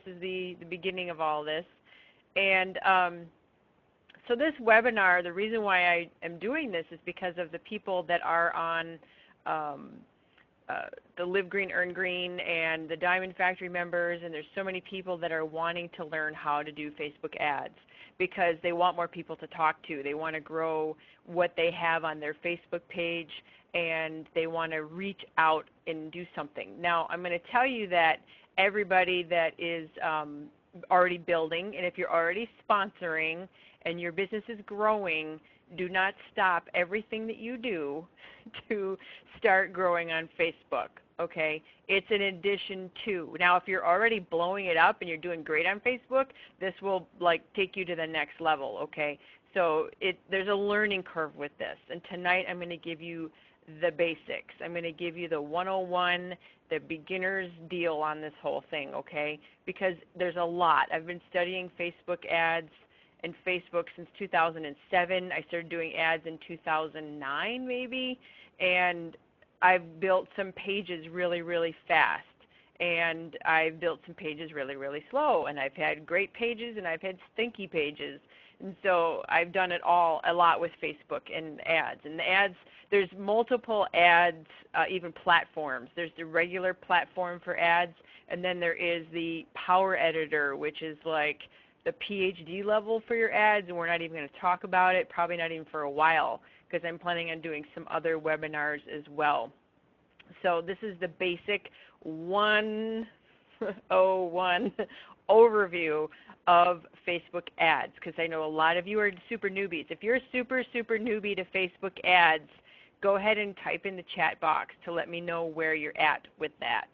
This is the beginning of all this. And so this webinar, the reason why I am doing this is because of the people that are on um, the Live Green, Earn Green, and the Diamond Factory members, and there's so many people that are wanting to learn how to do Facebook ads because they want more people to talk to. They want to grow what they have on their Facebook page, and they want to reach out and do something. Now, I'm going to tell you that everybody that is already building, and if you're already sponsoring and your business is growing, do not stop everything that you do to start growing on Facebook, okay? It's an addition to. Now, if you're already blowing it up and you're doing great on Facebook, this will like take you to the next level, okay? So there's a learning curve with this. And tonight I'm going to give you the basics. I'm going to give you the 101, the beginner's deal on this whole thing, okay? Because there's a lot. I've been studying Facebook ads and Facebook since 2007. I started doing ads in 2009 maybe, and I've built some pages really, really fast. And I've built some pages really, really slow. And I've had great pages and I've had stinky pages. And so I've done it all a lot with Facebook and ads. And the ads, there's multiple ads, even platforms. There's the regular platform for ads, and then there is the Power Editor, which is like the PhD level for your ads, and we're not even going to talk about it, probably not even for a while, because I'm planning on doing some other webinars as well. So this is the basic 101 overview of Facebook ads, because I know a lot of you are super newbies. If you're a super, super newbie to Facebook ads, go ahead and type in the chat box to let me know where you're at with that.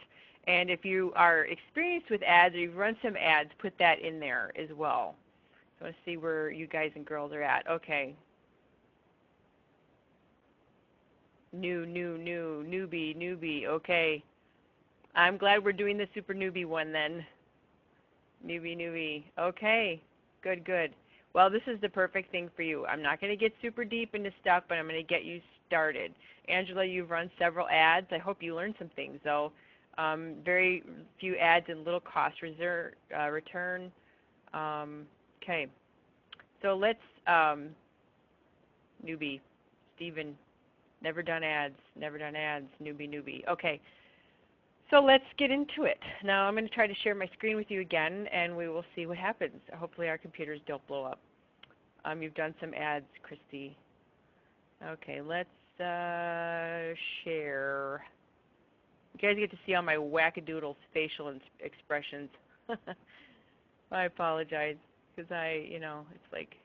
And if you are experienced with ads or you've run some ads, put that in there as well. So let's see where you guys and girls are at. Okay. Newbie. Okay. I'm glad we're doing the super newbie one then. Newbie. Okay. Good. Well, this is the perfect thing for you. I'm not going to get super deep into stuff, but I'm going to get you started. Angela, you've run several ads. I hope you learned some things, though. Very few ads and little cost return. Okay. So let's, newbie, Stephen, never done ads, newbie. Okay. So let's get into it. Now I'm going to try to share my screen with you again, and we will see what happens. Hopefully our computers don't blow up. You've done some ads, Christy. Okay, let's share. You guys get to see all my wackadoodles facial expressions. I apologize, because it's like,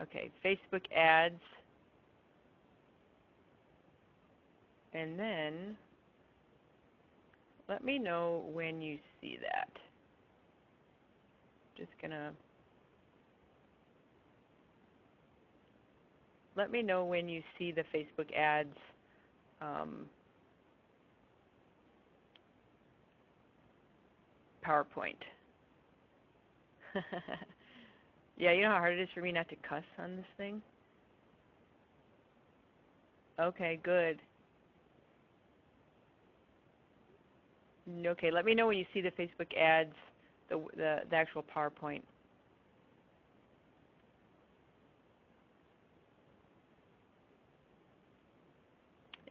okay, Facebook ads. And then let me know when you see that. Just gonna let me know when you see the Facebook ads. PowerPoint. Yeah, you know how hard it is for me not to cuss on this thing? Okay, good. Okay, let me know when you see the Facebook ads, the actual PowerPoint.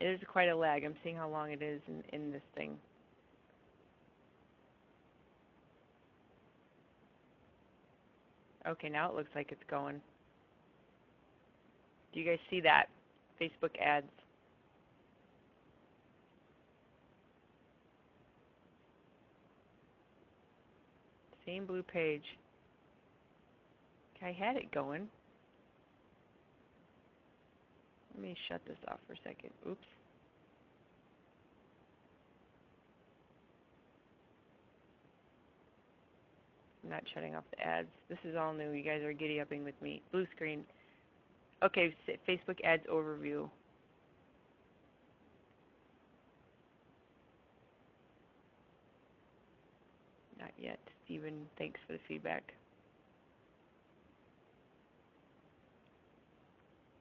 It is quite a lag. I'm seeing how long it is in this thing. Okay, now it looks like it's going. Do you guys see that? Facebook ads. Same blue page. Okay, I had it going. Let me shut this off for a second. Oops. I'm not shutting off the ads. This is all new. You guys are giddy-upping with me. Blue screen. Okay, Facebook ads overview. Not yet. Stephen, thanks for the feedback.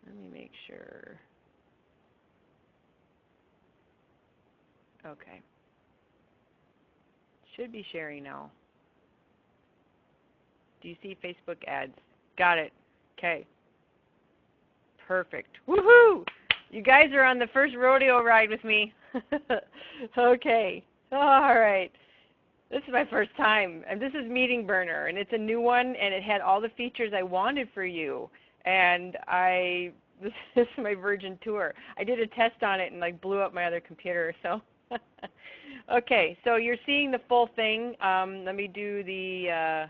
Let me make sure. Okay. Should be sharing now. Do you see Facebook ads? Got it. Okay. Perfect. Woohoo! You guys are on the first rodeo ride with me. Okay. All right. This is my first time, and this is Meeting Burner, and it's a new one, and it had all the features I wanted for you. And this is my Virgin tour. I did a test on it and like blew up my other computer. So, okay. So you're seeing the full thing. Let me do the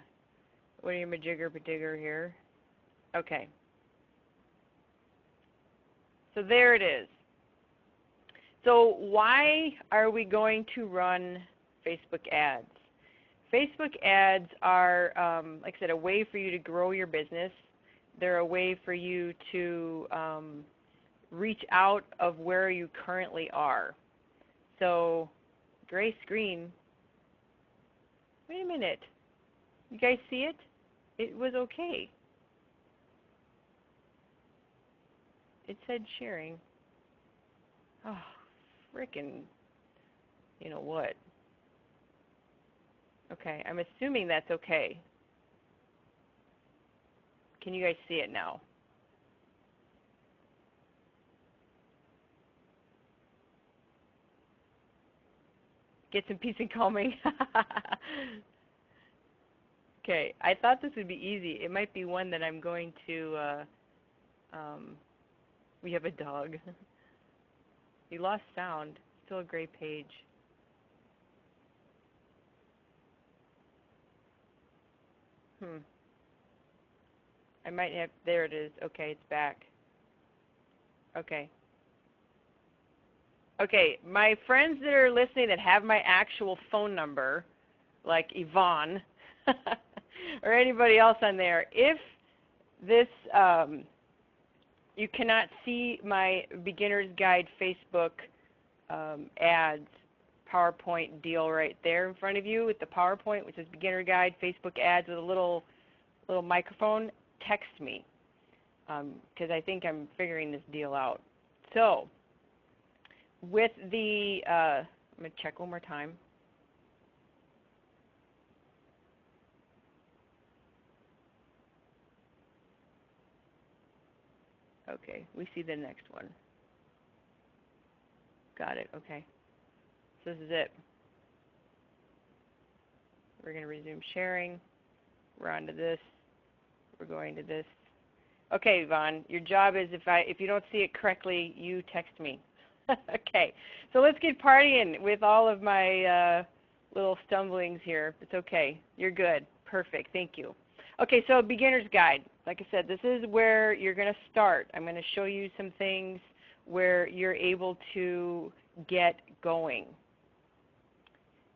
what are you, majigger badigger here? Okay. So there it is. So why are we going to run Facebook ads? Facebook ads are, like I said, a way for you to grow your business. They're a way for you to reach out of where you currently are. So, gray screen. Wait a minute. You guys see it? It was okay. It said sharing. Oh, frickin', you know what? Okay, I'm assuming that's okay. Can you guys see it now? Get some peace and calming. Okay, I thought this would be easy. It might be one that I'm going to, we have a dog. He lost sound. Still a gray page. I might have, there it is. Okay, it's back. Okay. Okay, my friends that are listening that have my actual phone number, like Yvonne, or anybody else on there, if this, you cannot see my Beginner's Guide Facebook ads PowerPoint deal right there in front of you with the PowerPoint, which is Beginner Guide, Facebook ads with a little microphone, text me, because I think I'm figuring this deal out. So, with the, I'm going to check one more time. Okay, we see the next one. Got it, okay. So this is it. We're going to resume sharing. We're on to this. We're going to this. Okay, Yvonne, your job is if you don't see it correctly, you text me. Okay, so let's get partying with all of my little stumblings here. It's okay. You're good. Perfect. Thank you. Okay, so beginner's guide. Like I said, this is where you're going to start. I'm going to show you some things where you're able to get going.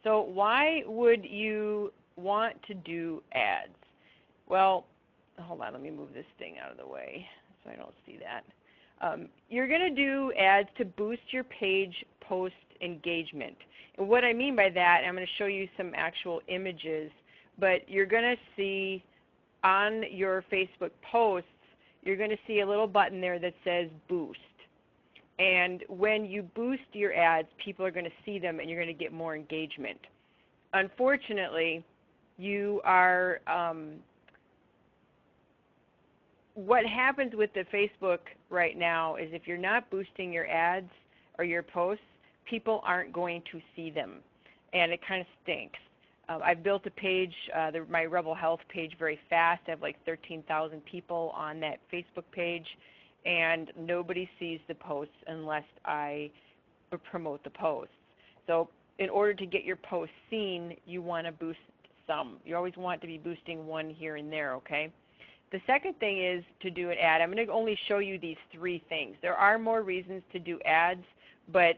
So why would you want to do ads? Well, hold on. Let me move this thing out of the way so I don't see that. You're going to do ads to boost your page post engagement. And what I mean by that, I'm going to show you some actual images, but you're going to see on your Facebook posts, you're going to see a little button there that says boost. And when you boost your ads, people are going to see them and you're going to get more engagement. Unfortunately, you are what happens with the Facebook right now is if you're not boosting your ads or your posts, people aren't going to see them, and it kind of stinks. I've built a page, my Rebel Health page, very fast. I have like 13,000 people on that Facebook page, and nobody sees the posts unless I promote the posts. So in order to get your posts seen, you want to boost some. You always want to be boosting one here and there, okay? The second thing is to do an ad. I'm going to only show you these three things. There are more reasons to do ads, but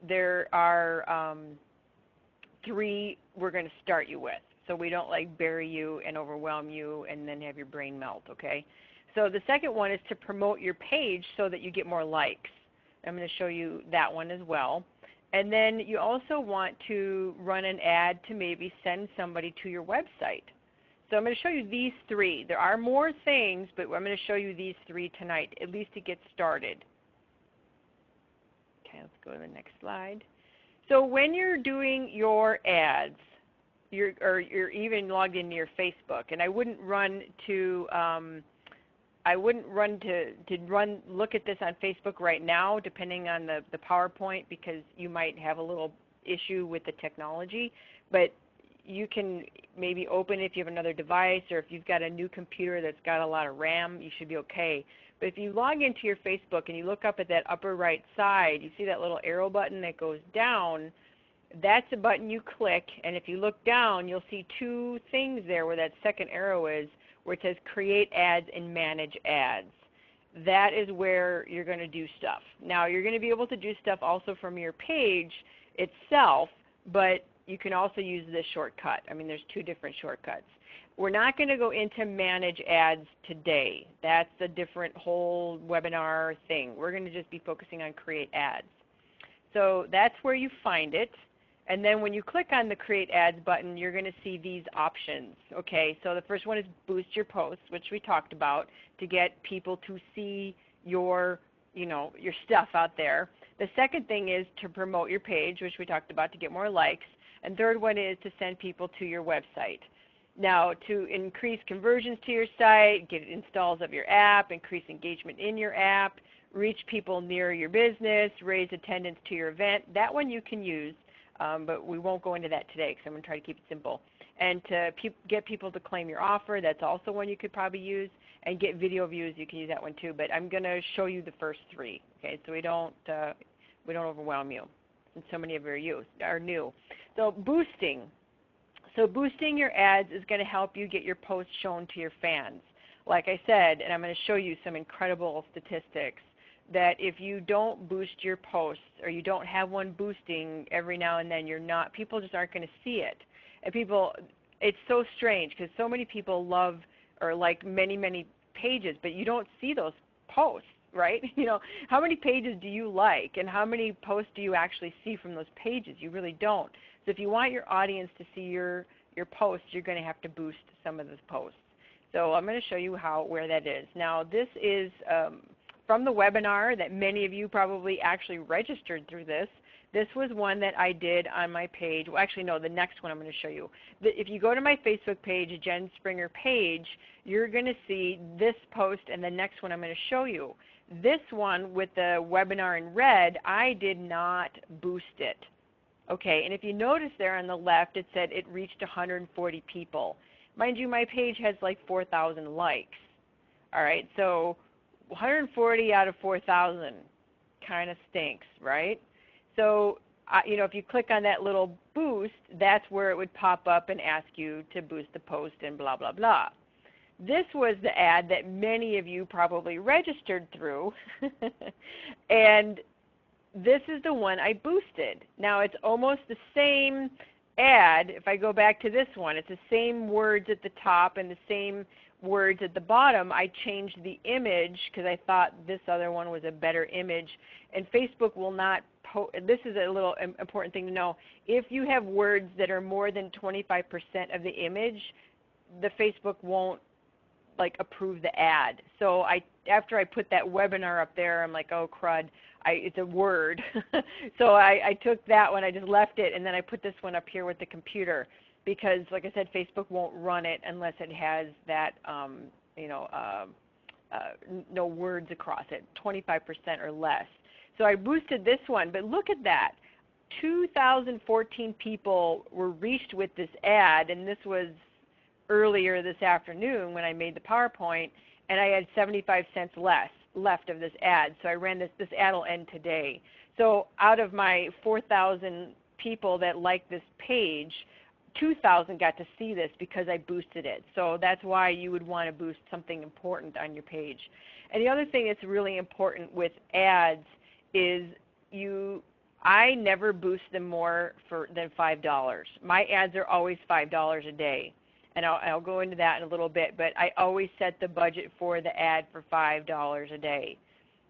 there are three we're going to start you with, so we don't like bury you and overwhelm you and then have your brain melt, okay? So the second one is to promote your page so that you get more likes. I'm going to show you that one as well. And then you also want to run an ad to maybe send somebody to your website. So I'm going to show you these three. There are more things, but I'm going to show you these three tonight, at least to get started. Okay, let's go to the next slide. So when you're doing your ads, you're even logged into your Facebook. And I wouldn't run to look at this on Facebook right now, depending on the PowerPoint, because you might have a little issue with the technology. But you can maybe open it if you have another device, or if you've got a new computer that's got a lot of RAM, you should be okay. But if you log into your Facebook and you look up at that upper right side, you see that little arrow button that goes down. That's a button you click, and if you look down, you'll see two things there where that second arrow is, where it says Create Ads and Manage Ads. That is where you're going to do stuff. Now, you're going to be able to do stuff also from your page itself, but you can also use this shortcut. I mean, there's two different shortcuts. We're not going to go into Manage Ads today. That's a different whole webinar thing. We're going to just be focusing on Create Ads. So that's where you find it. And then when you click on the Create Ads button, you're going to see these options. Okay, so the first one is Boost Your Posts, which we talked about, to get people to see your stuff out there. The second thing is to promote your page, which we talked about, to get more likes. And third one is to send people to your website. Now, to increase conversions to your site, get installs of your app, increase engagement in your app, reach people near your business, raise attendance to your event, that one you can use. But we won't go into that today because I'm going to try to keep it simple. And to get people to claim your offer, that's also one you could probably use. And get video views, you can use that one too. But I'm going to show you the first three, okay? So we don't overwhelm you, and so many of you are new. So boosting. So boosting your ads is going to help you get your posts shown to your fans. Like I said, and I'm going to show you some incredible statistics, that if you don't boost your posts, or you don't have one boosting every now and then, people just aren't going to see it. And it's so strange because so many people love or like many, many pages, but you don't see those posts, right? How many pages do you like, and how many posts do you actually see from those pages? You really don't. So if you want your audience to see your posts, you're going to have to boost some of those posts. So I'm going to show you where that is. Now this is from the webinar that many of you probably actually registered through this. This was one that I did on my page. Well, actually, no, the next one I'm going to show you. If you go to my Facebook page, Jen Springer page, you're going to see this post and the next one I'm going to show you. This one with the webinar in red, I did not boost it. Okay, and if you notice there on the left, it said it reached 140 people. Mind you, my page has like 4,000 likes. All right, so 140 out of 4,000 kind of stinks, right? So, if you click on that little boost, that's where it would pop up and ask you to boost the post and blah, blah, blah. This was the ad that many of you probably registered through, and this is the one I boosted. Now, it's almost the same ad. If I go back to this one, it's the same words at the top and the same words at the bottom. I changed the image because I thought this other one was a better image. And Facebook will not this is a little important thing to know. If you have words that are more than 25% of the image, the Facebook won't approve the ad. So after I put that webinar up there, I'm like, oh crud, it's a word. So I took that one, I just left it, and then I put this one up here with the computer, because like I said, Facebook won't run it unless it has that no words across it, 25% or less. So I boosted this one, but look at that. 2,014 people were reached with this ad, and this was earlier this afternoon when I made the PowerPoint, and I had 75 cents left of this ad. So I ran this ad will end today. So out of my 4,000 people that liked this page, 2,000 got to see this because I boosted it. So that's why you would want to boost something important on your page. And the other thing that's really important with ads is I never boost them more than $5. My ads are always $5 a day. And I'll go into that in a little bit, but I always set the budget for the ad for $5 a day,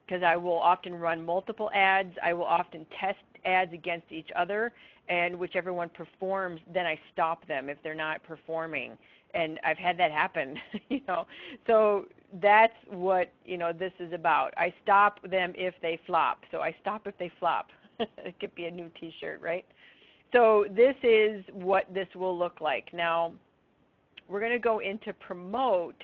because I will often run multiple ads. I will often test ads against each other, and whichever one performs, then I stop them if they're not performing. And I've had that happen, So that's what, this is about. I stop them if they flop. So I stop if they flop. It could be a new t-shirt, right? So this is what this will look like. Now, we're going to go into promote,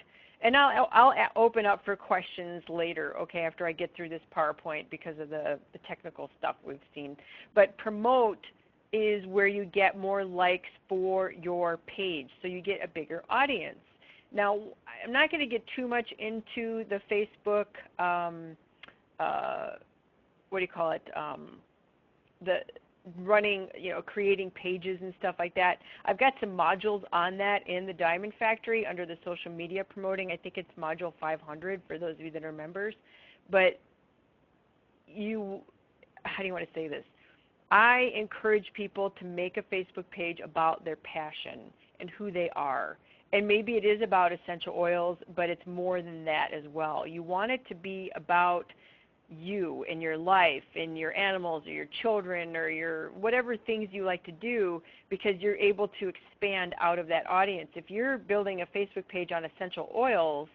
and I'll open up for questions later, okay, after I get through this PowerPoint because of the technical stuff we've seen. But promote is where you get more likes for your page, so you get a bigger audience. Now, I'm not going to get too much into the Facebook, what do you call it, the running, creating pages and stuff like that. I've got some modules on that in the Diamond Factory under the social media promoting. I think it's module 500 for those of you that are members. But how do you want to say this? I encourage people to make a Facebook page about their passion and who they are. And maybe it is about essential oils, but it's more than that as well. You want it to be about you and your life and your animals or your children or your whatever things you like to do, because you're able to expand out of that audience. If you're building a Facebook page on essential oils,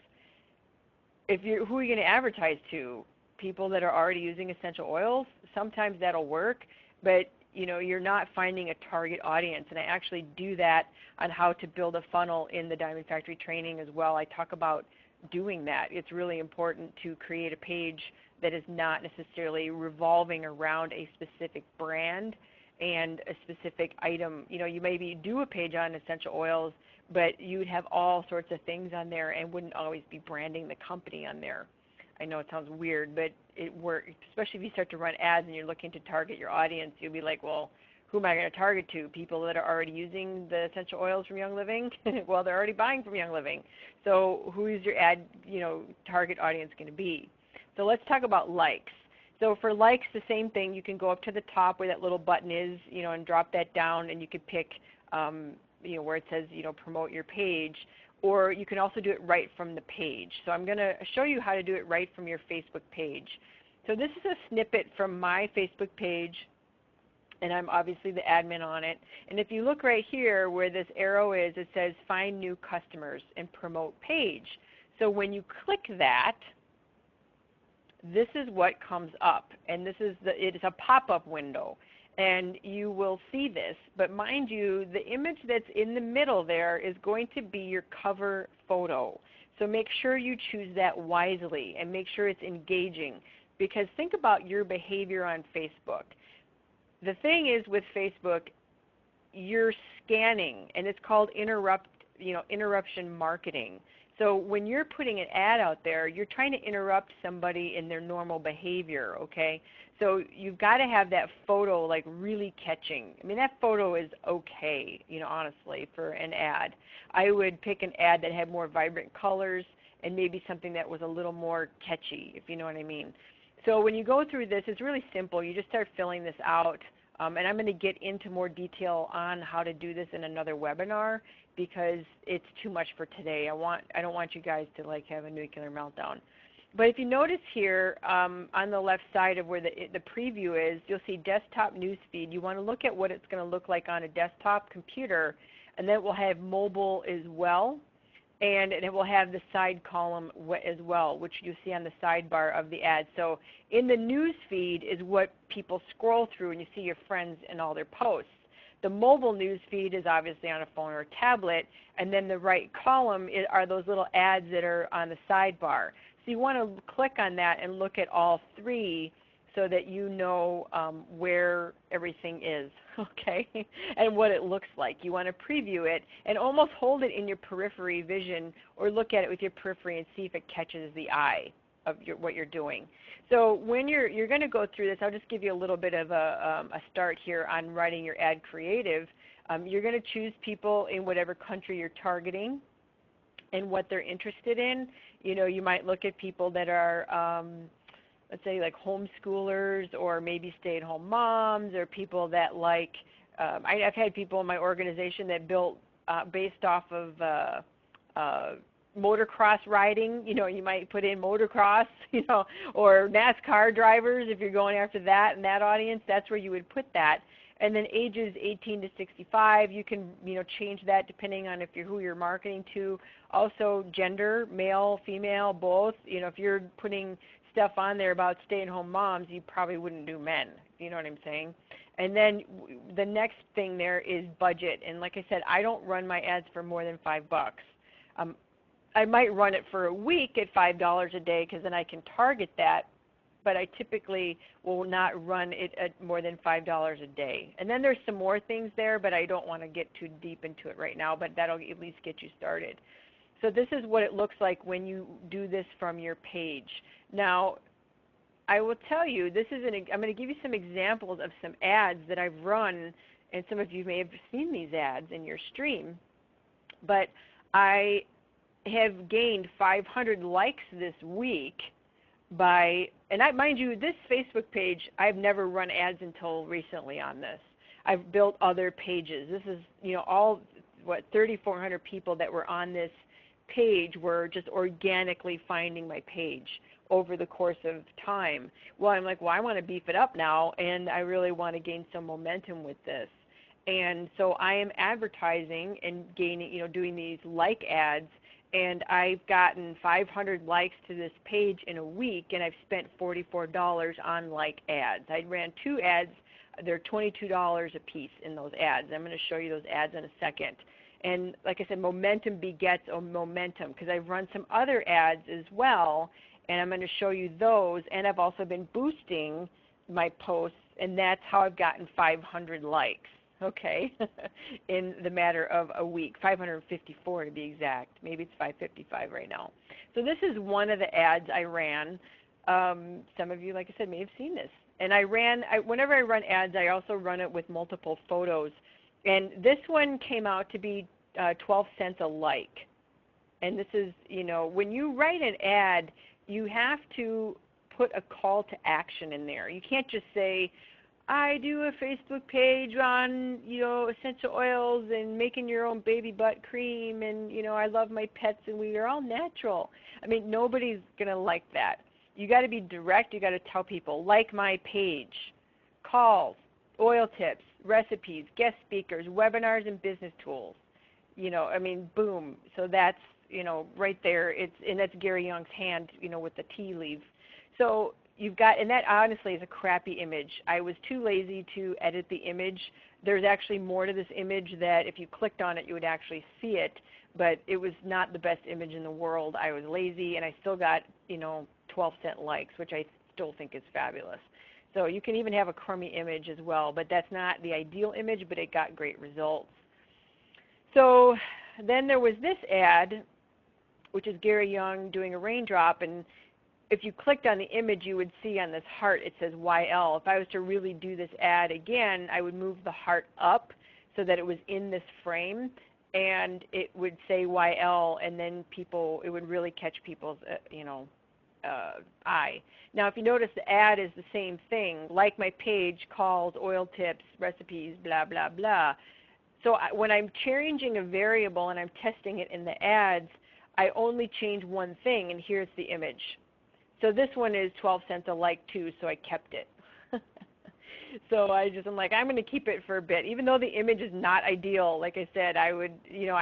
who are you going to advertise to? People that are already using essential oils? Sometimes that'll work, but you're not finding a target audience. And I actually do that on how to build a funnel in the Diamond Factory training as well. I talk about doing that. It's really important to create a page that is not necessarily revolving around a specific brand and a specific item. You maybe do a page on essential oils, but you'd have all sorts of things on there and wouldn't always be branding the company on there. I know it sounds weird, but it works, especially if you start to run ads and you're looking to target your audience. You'll be like, well, who am I going to target to? People that are already using the essential oils from Young Living? Well, they're already buying from Young Living. So who is your ad, target audience going to be? So let's talk about likes. So for likes, the same thing. You can go up to the top where that little button is, and drop that down, and you could pick, where it says, promote your page. Or you can also do it right from the page. So I'm going to show you how to do it right from your Facebook page. So this is a snippet from my Facebook page, and I'm obviously the admin on it. And if you look right here where this arrow is, it says find new customers and promote page. So when you click that, this is what comes up, and it is a pop-up window, and you will see this. But mind you, the image that's in the middle there is going to be your cover photo. So make sure you choose that wisely and make sure it's engaging, because think about your behavior on Facebook. The thing is with Facebook, you're scanning, and it's called interruption marketing. So when you're putting an ad out there, you're trying to interrupt somebody in their normal behavior, okay? So you've got to have that photo like really catching. I mean, that photo is okay, honestly, for an ad. I would pick an ad that had more vibrant colors and maybe something that was a little more catchy, if you know what I mean. So when you go through this, it's really simple. You just start filling this out. And I'm going to get into more detail on how to do this in another webinar, because it's too much for today. I don't want you guys to have a nuclear meltdown. But if you notice here on the left side of where the preview is, you'll see desktop newsfeed. You want to look at what it's going to look like on a desktop computer, and then it will have mobile as well. And it will have the side column as well, which you see on the sidebar of the ad. So in the news feed is what people scroll through, and you see your friends and all their posts. The mobile news feed is obviously on a phone or a tablet, and then the right column are those little ads that are on the sidebar. So you want to click on that and look at all three so that you know where everything is, okay, and what it looks like. You want to preview it and almost hold it in your periphery vision, or look at it with your periphery and see if it catches the eye of what you're doing. So when you're going to go through this, I'll just give you a little bit of a start here on writing your ad creative. You're going to choose people in whatever country you're targeting and what they're interested in. You might look at people that are let's say like homeschoolers, or maybe stay-at-home moms, or people that I've had people in my organization that built based off of motocross riding. You might put in motocross, or NASCAR drivers if you're going after that and that audience. That's where you would put that. And then ages 18 to 65, you can change that depending on who you're marketing to. Also gender, male, female, both. If you're putting stuff on there about stay-at-home moms, you probably wouldn't do men, you know what I'm saying? And then the next thing there is budget. And like I said, I don't run my ads for more than $5. Um, I might run it for a week at $5 a day because then I can target that, but I typically will not run it at more than $5 a day. And then there's some more things there, but I don't want to get too deep into it right now, but that'll at least get you started. So this is what it looks like when you do this from your page. Now, I will tell you, I'm going to give you some examples of some ads that I've run, and some of you may have seen these ads in your stream, but I have gained 500 likes this week mind you, this Facebook page, I've never run ads until recently on this. I've built other pages. This is, all, 3,400 people that were on this page were just organically finding my page over the course of time. Well, I'm like, well, I want to beef it up now, and I really want to gain some momentum with this. And so I am advertising and gaining, doing these like ads, and I've gotten 500 likes to this page in a week, and I've spent $44 on like ads. I ran 2 ads. They're $22 a piece in those ads. I'm going to show you those ads in a second. And like I said, momentum begets momentum, because I've run some other ads as well, and I'm going to show you those. And I've also been boosting my posts, and that's how I've gotten 500 likes. Okay, in the matter of a week, 554 to be exact. Maybe it's 555 right now. So this is one of the ads I ran. Some of you, like I said, may have seen this. And whenever I run ads, I also run it with multiple photos. And this one came out to be 12 cents a like. And this is, when you write an ad, you have to put a call to action in there. You can't just say, I do a Facebook page on, essential oils and making your own baby butt cream, and, I love my pets and we are all natural. I mean, nobody's going to like that. You got to be direct. You got to tell people, like my page, calls, oil tips, recipes, guest speakers, webinars, and business tools. Boom. So that's, right there. And that's Gary Young's hand, with the tea leaf. So and that honestly is a crappy image. I was too lazy to edit the image. There's actually more to this image that if you clicked on it, you would actually see it, but it was not the best image in the world. I was lazy, and I still got, 12-cent likes, which I still think is fabulous. So you can even have a crummy image as well, but that's not the ideal image, but it got great results. So then there was this ad, which is Gary Young doing a raindrop, and if you clicked on the image, you would see on this heart it says YL. If I was to really do this ad again, I would move the heart up so that it was in this frame, and it would say YL, and then it would really catch people's, eye. Now, if you notice, the ad is the same thing, like my page, calls, oil tips, recipes, blah, blah, blah. So when I'm changing a variable and I'm testing it in the ads, I only change one thing, and here's the image. So this one is 12 cents a like too, so I kept it. So I'm like, I'm going to keep it for a bit. Even though the image is not ideal, like I said, I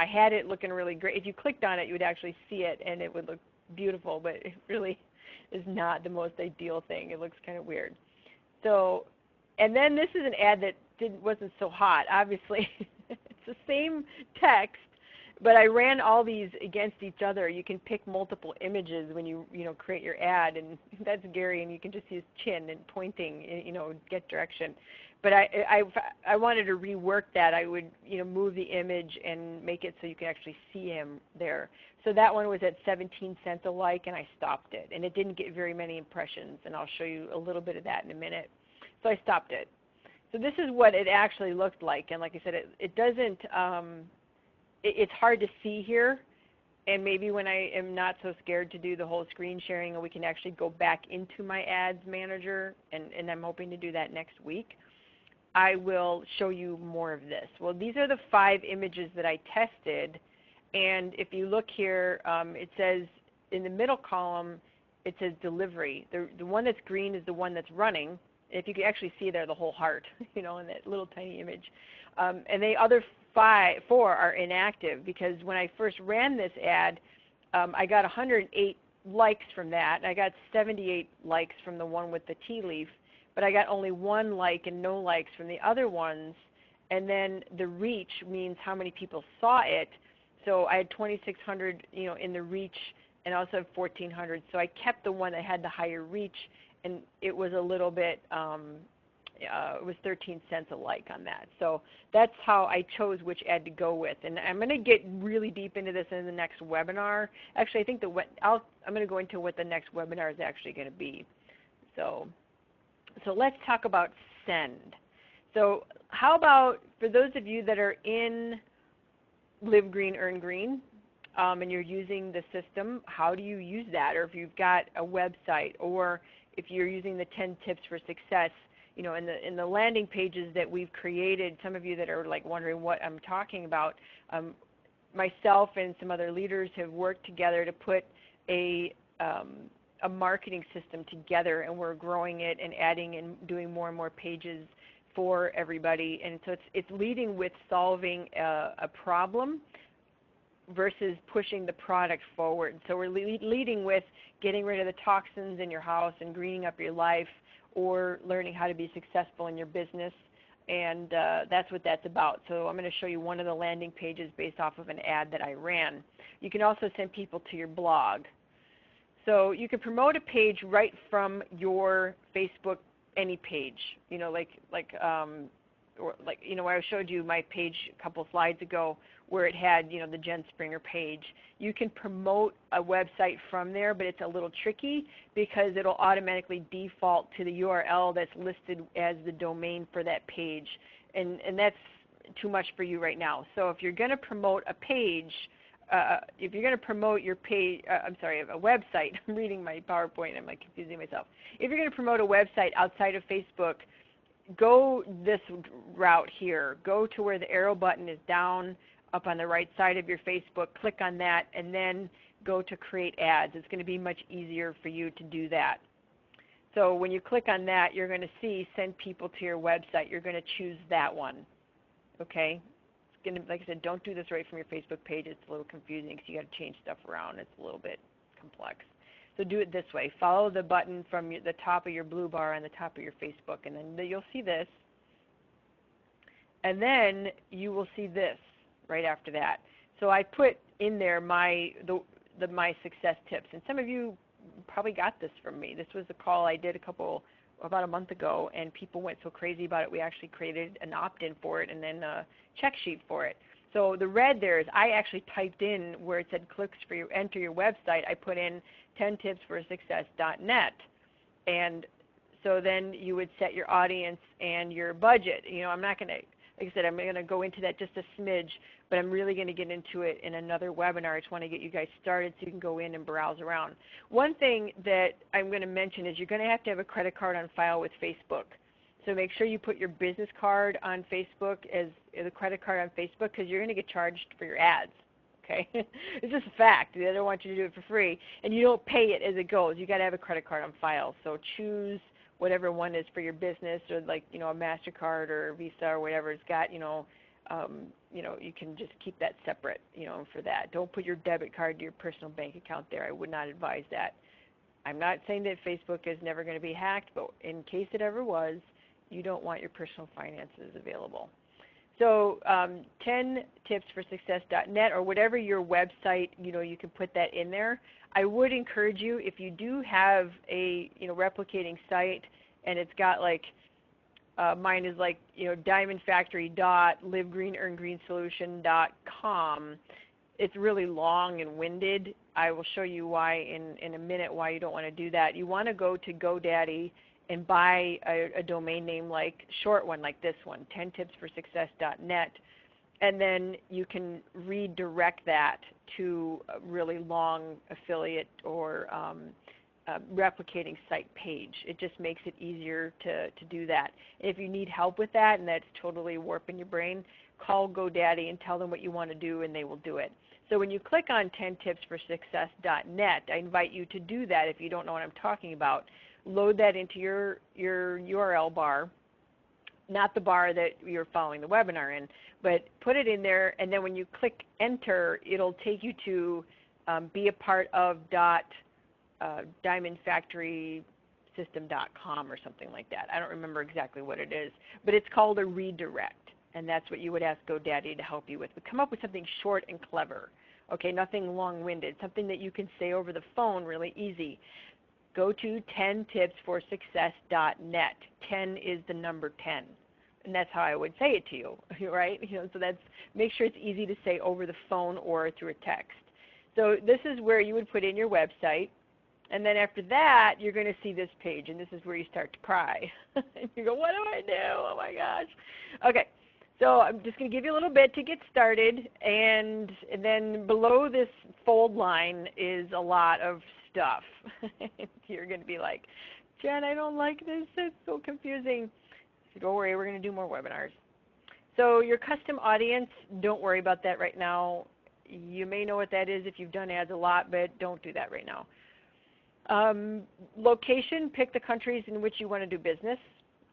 had it looking really great. If you clicked on it, you would actually see it, and it would look beautiful, but it really is not the most ideal thing. It looks kind of weird. So, and then this is an ad that wasn't so hot, obviously. It's the same text, but I ran all these against each other. You can pick multiple images when you create your ad, and that's Gary, and you can just see his chin and pointing, get direction. But I wanted to rework that. I would move the image and make it so you can actually see him there. So that one was at 17 cents a like, and I stopped it, and it didn't get very many impressions, and I'll show you a little bit of that in a minute. So I stopped it. So this is what it actually looked like, and like I said, it doesn't. It's hard to see here, and maybe when I am not so scared to do the whole screen sharing, and we can actually go back into my ads manager, and I'm hoping to do that next week, I will show you more of this. Well, these are the 5 images that I tested, and if you look here, it says in the middle column, it says delivery. The one that's green is the one that's running. If you can actually see there the whole heart, in that little tiny image. And the other 4 are inactive, because when I first ran this ad, I got 108 likes from that. I got 78 likes from the one with the tea leaf, but I got only 1 like and no likes from the other ones. And then the reach means how many people saw it. So I had 2,600, in the reach, and also have 1,400. So I kept the one that had the higher reach, and it was a little bit, it was 13 cents a like on that. So that's how I chose which ad to go with. And I'm going to get really deep into this in the next webinar. Actually, I think I'm going to go into what the next webinar is actually going to be. So let's talk about send. So how about for those of you that are in Live Green, Earn Green, and you're using the system, how do you use that? Or if you've got a website, or if you're using the 10 tips for success, in the landing pages that we've created, some of you that are like wondering what I'm talking about, myself and some other leaders have worked together to put a marketing system together, and we're growing it and adding and doing more and more pages for everybody. And so it's leading with solving a problem versus pushing the product forward. So we're leading with getting rid of the toxins in your house and greening up your life, or learning how to be successful in your business. And that's what that's about. So I'm going to show you one of the landing pages based off of an ad that I ran. You can also send people to your blog. So you can promote a page right from your Facebook, any page. Where I showed you my page a couple slides ago, where it had, the Jen Springer page. You can promote a website from there, but it's a little tricky because it'll automatically default to the URL that's listed as the domain for that page, and that's too much for you right now. So if you're going to promote a page, if you're going to promote your page, a website, I'm reading my PowerPoint, I'm like confusing myself. If you're going to promote a website outside of Facebook, go this route here. Go to where the arrow button is down up on the right side of your Facebook, click on that, and then go to create ads. It's going to be much easier for you to do that. So when you click on that, you're going to see send people to your website. You're going to choose that one. Okay? It's going to, like I said, don't do this right from your Facebook page. It's a little confusing because you got to change stuff around. It's a little bit complex. So do it this way. Follow the button from the top of your blue bar on the top of your Facebook, and then you'll see this. And then you will see this right after that. So I put in there my success tips, and some of you probably got this from me. This was a call I did about a month ago, and people went so crazy about it, we actually created an opt-in for it and then a check sheet for it. So the red there is I actually typed in where it said enter your website. I put in 10tipsforsuccess.net, and so then you would set your audience and your budget. I'm not going to, like I said, I'm going to go into that just a smidge, but I'm really going to get into it in another webinar. I just want to get you guys started so you can go in and browse around. One thing that I'm going to mention is you're going to have a credit card on file with Facebook. So make sure you put your business card on Facebook as a credit card on Facebook, because you're going to get charged for your ads. Okay, it's just a fact. They don't want you to do it for free, and you don't pay it as it goes. You got to have a credit card on file. So choose whatever one is for your business, or like a MasterCard or Visa or whatever it's got. You can just keep that separate. For that, don't put your debit card to your personal bank account there. I would not advise that. I'm not saying that Facebook is never going to be hacked, but in case it ever was, you don't want your personal finances available. So 10tipsforsuccess.net, or whatever your website, you can put that in there. I would encourage you, if you do have a replicating site, and it's got mine is diamondfactory.livegreenearngreensolution.com. It's really long and winded. I will show you why in a minute why you don't want to do that. You want to go to GoDaddy and buy a domain name short one like this one, 10tipsforsuccess.net, and then you can redirect that to a really long affiliate or replicating site page. It just makes it easier to do that. If you need help with that and that's totally warping your brain, call GoDaddy and tell them what you want to do, and they will do it. So when you click on 10tipsforsuccess.net, I invite you to do that if you don't know what I'm talking about. Load that into your URL bar, not the bar that you're following the webinar in, but put it in there, and then when you click enter, it'll take you to be a part of Diamond Factory system.com or something like that. I don't remember exactly what it is, but it's called a redirect, and that's what you would ask GoDaddy to help you with. But come up with something short and clever, okay, nothing long-winded, something that you can say over the phone really easy. Go to 10tipsforsuccess.net. 10 is the number 10. And that's how I would say it to you, right? So that's, make sure it's easy to say over the phone or through a text. So this is where you would put in your website, and then after that, you're going to see this page, and this is where you start to cry. And you go, what do I do? Oh my gosh. Okay, so I'm just going to give you a little bit to get started, and then below this fold line is a lot of stuff. You're going to be like, Jen, I don't like this. It's so confusing. So don't worry, we're going to do more webinars. So your custom audience, don't worry about that right now. You may know what that is if you've done ads a lot, but don't do that right now. Location, pick the countries in which you want to do business.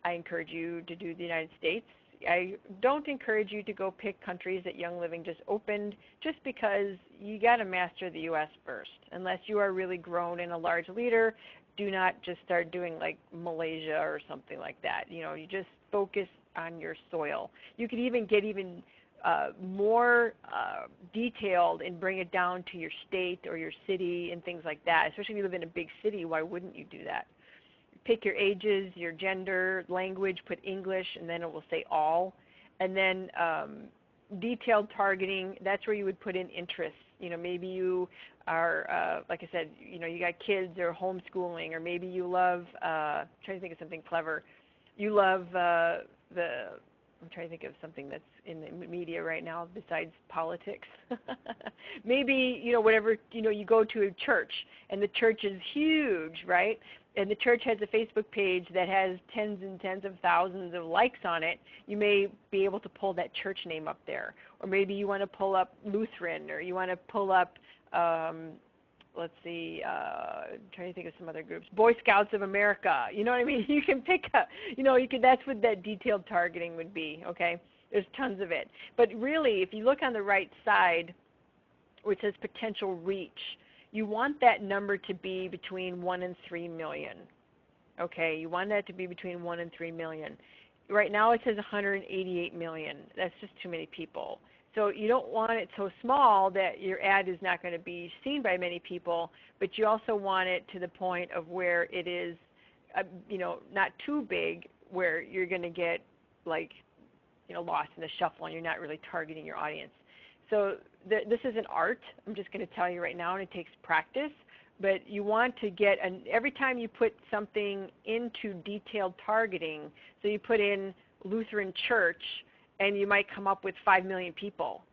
I encourage you to do the United States. I don't encourage you to go pick countries that Young Living just opened, just because you got to master the U.S. first. Unless you are really grown and a large leader, do not just start doing like Malaysia or something like that. You just focus on your soil. You could even get more detailed and bring it down to your state or your city and things like that. Especially if you live in a big city, why wouldn't you do that? Pick your ages, your gender, language, put English, and then it will say all. And then detailed targeting, that's where you would put in interests. Maybe you are, like I said, you got kids or homeschooling, or maybe you love, I'm trying to think of something clever. You love I'm trying to think of something that's in the media right now besides politics. Maybe, whatever, you go to a church, and the church is huge, right? And the church has a Facebook page that has tens and tens of thousands of likes on it. You may be able to pull that church name up there. Or maybe you want to pull up Lutheran, or you want to pull up, let's see, I'm trying to think of some other groups. Boy Scouts of America. You know what I mean? You can pick up, that's what that detailed targeting would be, okay? There's tons of it. But really, if you look on the right side, where it says potential reach, you want that number to be between 1 and 3 million. Okay, you want that to be between 1 and 3 million. Right now it says 188 million. That's just too many people. So you don't want it so small that your ad is not going to be seen by many people, but you also want it to the point of where it is, not too big, where you're going to get lost in the shuffle and you're not really targeting your audience. So this is an art. I'm just going to tell you right now, and it takes practice. But you want to get, every time you put something into detailed targeting, so you put in Lutheran Church, and you might come up with 5 million people.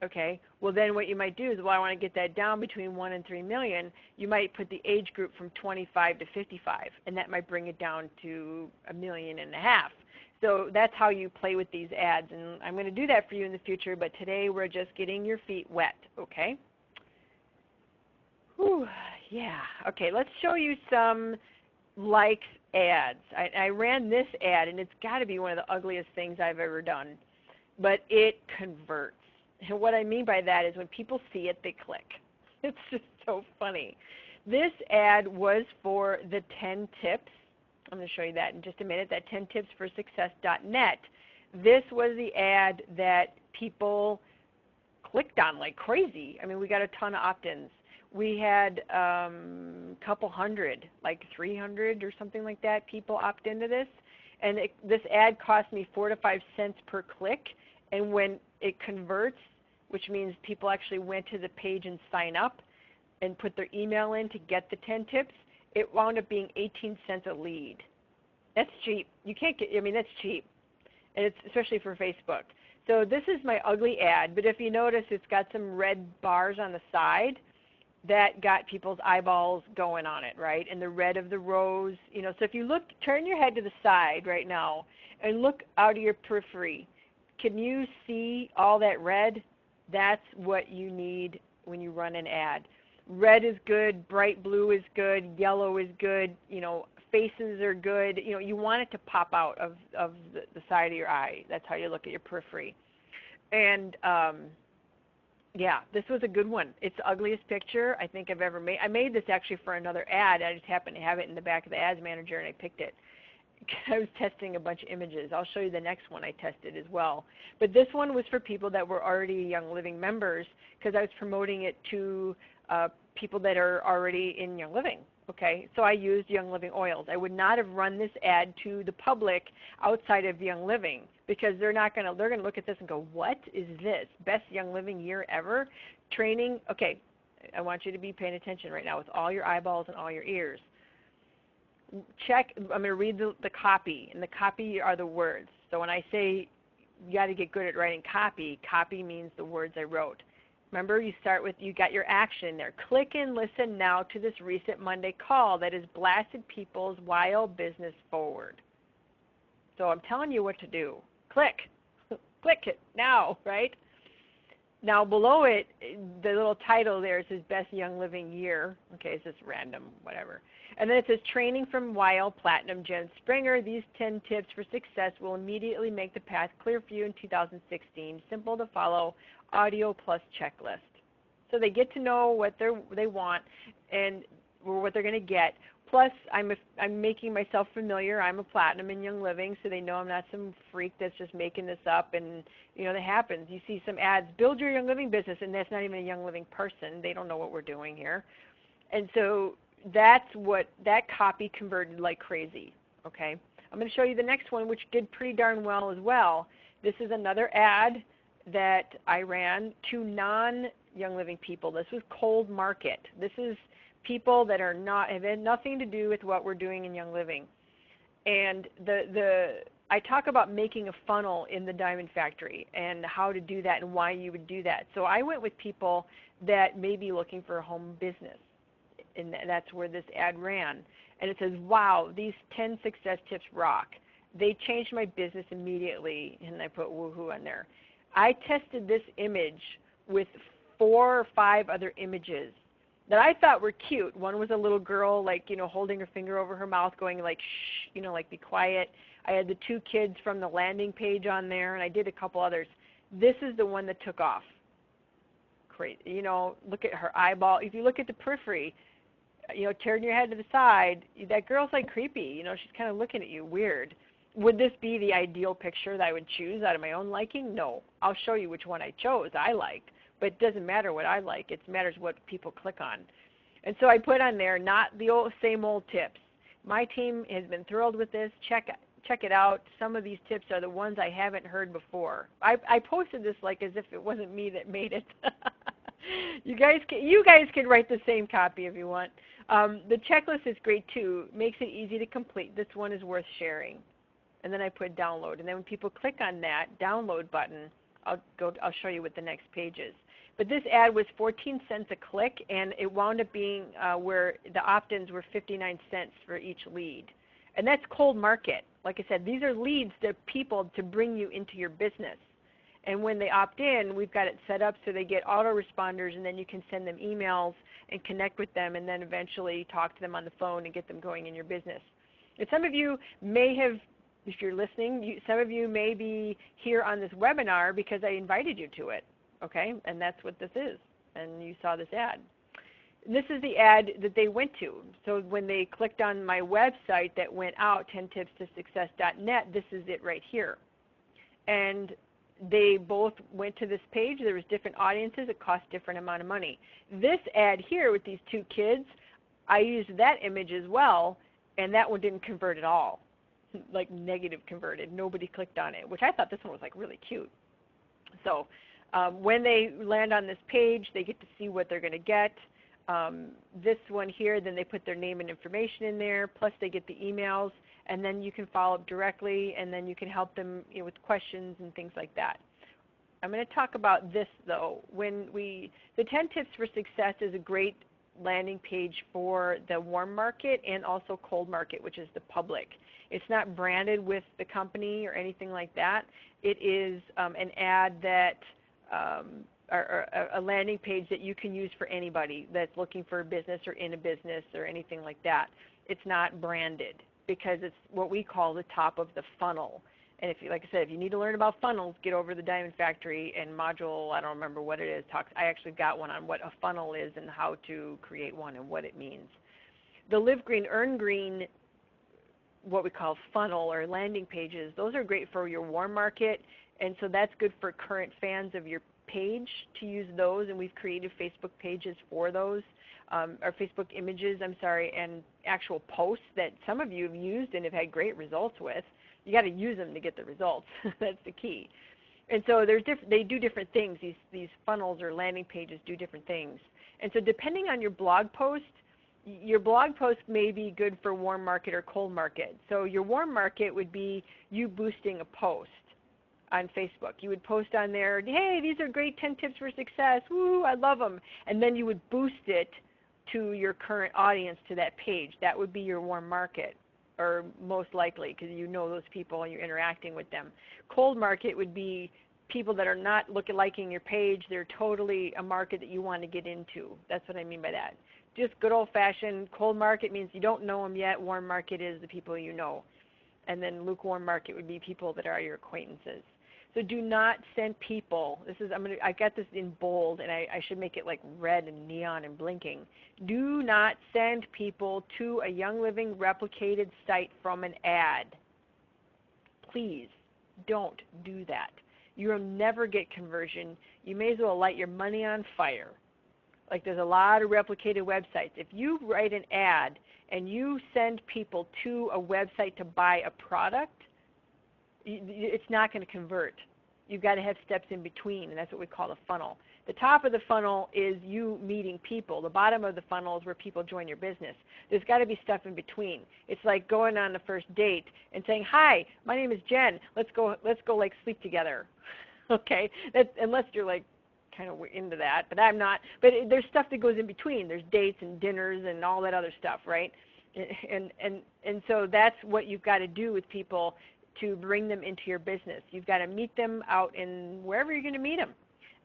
Okay? Well, then what you might do is, I want to get that down between 1 and 3 million. You might put the age group from 25 to 55, and that might bring it down to 1.5 million. So that's how you play with these ads, and I'm going to do that for you in the future, but today we're just getting your feet wet, okay? Whew, yeah. Okay, let's show you some likes ads. I ran this ad, and it's got to be one of the ugliest things I've ever done, but it converts. And what I mean by that is when people see it, they click. It's just so funny. This ad was for the 10 tips. I'm going to show you that in just a minute, that 10tipsforsuccess.net. This was the ad that people clicked on like crazy. I mean, we got a ton of opt-ins. We had a couple hundred, like 300 or something like that, people opt into this. And this ad cost me 4 to 5 cents per click. And when it converts, which means people actually went to the page and sign up and put their email in to get the 10 tips, it wound up being 18 cents a lead. That's cheap. You can't get, that's cheap. And it's especially for Facebook. So this is my ugly ad, but if you notice, it's got some red bars on the side. That got people's eyeballs going on it, right? And the red of the rows, so if you look, turn your head to the side right now and look out of your periphery. Can you see all that red? That's what you need when you run an ad. Red is good, bright blue is good, yellow is good, faces are good. You want it to pop out of the side of your eye. That's how you look at your periphery. And Yeah, this was a good one. It's the ugliest picture I think I've ever made. I made this actually for another ad. I just happened to have it in the back of the ads manager and I picked it. I was testing a bunch of images. I'll show you the next one I tested as well. But this one was for people that were already Young Living members because I was promoting it to people that are already in Young Living. Okay, so I used Young Living oils. I would not have run this ad to the public outside of Young Living because they're going to look at this and go, what is this? Best Young Living year ever? Training. Okay, I want you to be paying attention right now with all your eyeballs and all your ears. Check, I'm going to read the copy, and the copy are the words. So when I say you got to get good at writing copy, copy means the words I wrote. Remember, you start with, you got your action there. Click and listen now to this recent Monday call that has blasted people's wild business forward. So I'm telling you what to do. Click. Click it now, right? Now below it, the little title there says Best Young Living Year. Okay, it's just random, whatever. And then it says Training from Wild Platinum Jen Springer. These 10 tips for success will immediately make the path clear for you in 2016. Simple to follow, audio plus checklist. So they get to know what they want and or what they're going to get. Plus, I'm making myself familiar. I'm a platinum in Young Living, so they know I'm not some freak that's just making this up. And, you know, that happens. You see some ads, build your Young Living business, and that's not even a Young Living person. They don't know what we're doing here. And so that's what that copy converted like crazy, okay? I'm going to show you the next one, which did pretty darn well as well. This is another ad that I ran to non-Young Living people. This was cold market. This is people that are have had nothing to do with what we're doing in Young Living. And I talk about making a funnel in the Diamond Factory and how to do that and why you would do that. So I went with people that may be looking for a home business, and that's where this ad ran. And it says, wow, these 10 success tips rock. They changed my business immediately, and I put woohoo on there. I tested this image with 4 or 5 other images that I thought were cute. One was a little girl, like, you know, holding her finger over her mouth going like, shh, you know, like be quiet. I had the 2 kids from the landing page on there, and I did a couple others. This is the one that took off. Great. You know, look at her eyeball. If you look at the periphery, you know, turn your head to the side, that girl's like creepy. You know, she's kind of looking at you weird. Would this be the ideal picture that I would choose out of my own liking? No. I'll show you which one I chose, I liked. But it doesn't matter what I like. It matters what people click on. And so I put on there, not the same old tips. My team has been thrilled with this. Check it out. Some of these tips are the ones I haven't heard before. I posted this like as if it wasn't me that made it. You guys can write the same copy if you want. The checklist is great too. Makes it easy to complete. This one is worth sharing. And then I put download. And then when people click on that download button, I'll show you what the next page is. But this ad was 14 cents a click, and it wound up being where the opt-ins were 59 cents for each lead. And that's cold market. Like I said, these are leads to people to bring you into your business. And when they opt in, we've got it set up so they get autoresponders, and then you can send them emails and connect with them, and then eventually talk to them on the phone and get them going in your business. And some of you may have, if you're listening, some of you may be here on this webinar because I invited you to it. Okay, and that's what this is, and you saw this ad. This is the ad that they went to. So when they clicked on my website that went out, 10tipstosuccess.net, this is it right here. And they both went to this page. There was different audiences. It cost different amount of money. This ad here with these 2 kids, I used that image as well, and that one didn't convert at all, like negative converted. Nobody clicked on it, which I thought this one was like really cute. So when they land on this page, they get to see what they're going to get. This one here, then they put their name and information in there, plus they get the emails, and then you can follow up directly, and then you can help them, you know, with questions and things like that. I'm going to talk about this, though. The 10 Tips for Success is a great landing page for the warm market and also cold market, which is the public. It's not branded with the company or anything like that. It is an ad that or a landing page that you can use for anybody that's looking for a business or in a business or anything like that. It's not branded because it's what we call the top of the funnel. And if you, like I said, if you need to learn about funnels, get over to the Diamond Factory and module, I don't remember what it is, talks. I actually got one on what a funnel is and how to create one and what it means. The Live Green, Earn Green, what we call funnel or landing pages, those are great for your warm market, and so that's good for current fans of your page to use those, and we've created Facebook pages for those, or Facebook images, and actual posts that some of you have used and have had great results with. You got to use them to get the results. That's the key. And so they do different things. These funnels or landing pages do different things. And so depending on your blog post may be good for warm market or cold market. So your warm market would be you boosting a post on Facebook. You would post on there, hey, these are great 10 tips for success. Woo, I love them. And then you would boost it to your current audience, to that page. That would be your warm market, or most likely, because you know those people and you're interacting with them. Cold market would be people that are not liking your page. They're totally a market that you want to get into. That's what I mean by that. Just good old-fashioned cold market means you don't know them yet. Warm market is the people you know. And then lukewarm market would be people that are your acquaintances. So do not send people, I got this in bold, and I should make it like red and neon and blinking. Do not send people to a Young Living replicated site from an ad. Please don't do that. You'll never get conversion. You may as well light your money on fire. Like, there's a lot of replicated websites. If you write an ad and you send people to a website to buy a product, it's not going to convert. You've got to have steps in between, and that's what we call a funnel. The top of the funnel is you meeting people. The bottom of the funnel is where people join your business. There's got to be stuff in between. It's like going on the first date and saying, hi, my name is Jen. Let's go like sleep together. Okay? Unless you're like kind of into that, but I'm not. But there's stuff that goes in between. There's dates and dinners and all that other stuff, right? And so that's what you've got to do with people to bring them into your business. You've got to meet them out in wherever you're going to meet them.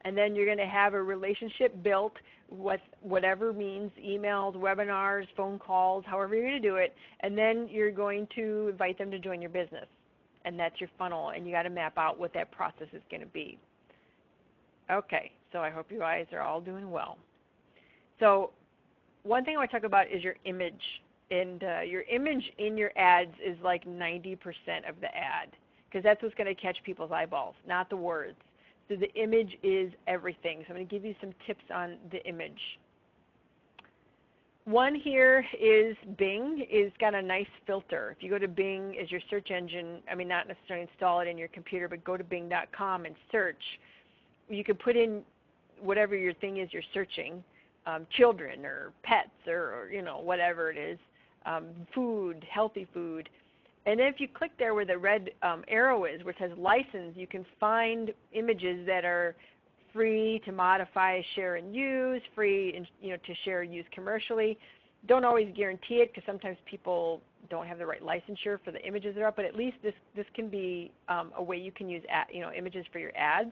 And then you're going to have a relationship built with whatever means, emails, webinars, phone calls, however you're going to do it. And then you're going to invite them to join your business. And that's your funnel. And you got to map out what that process is going to be. Okay, so I hope you guys are all doing well. So one thing I want to talk about is your image. And your image in your ads is like 90% of the ad, because that's what's going to catch people's eyeballs, not the words. So the image is everything. So I'm going to give you some tips on the image. One here is Bing. It's got a nice filter. If you go to Bing as your search engine, not necessarily install it in your computer, but go to bing.com and search. You can put in whatever your thing is you're searching, children or pets or whatever it is. Food, healthy food. And then if you click there where the red arrow is, where it says license, you can find images that are free to modify, share, and use, free to share and use commercially. Don't always guarantee it, because sometimes people don't have the right licensure for the images that are up, but at least this can be a way you can use images for your ads.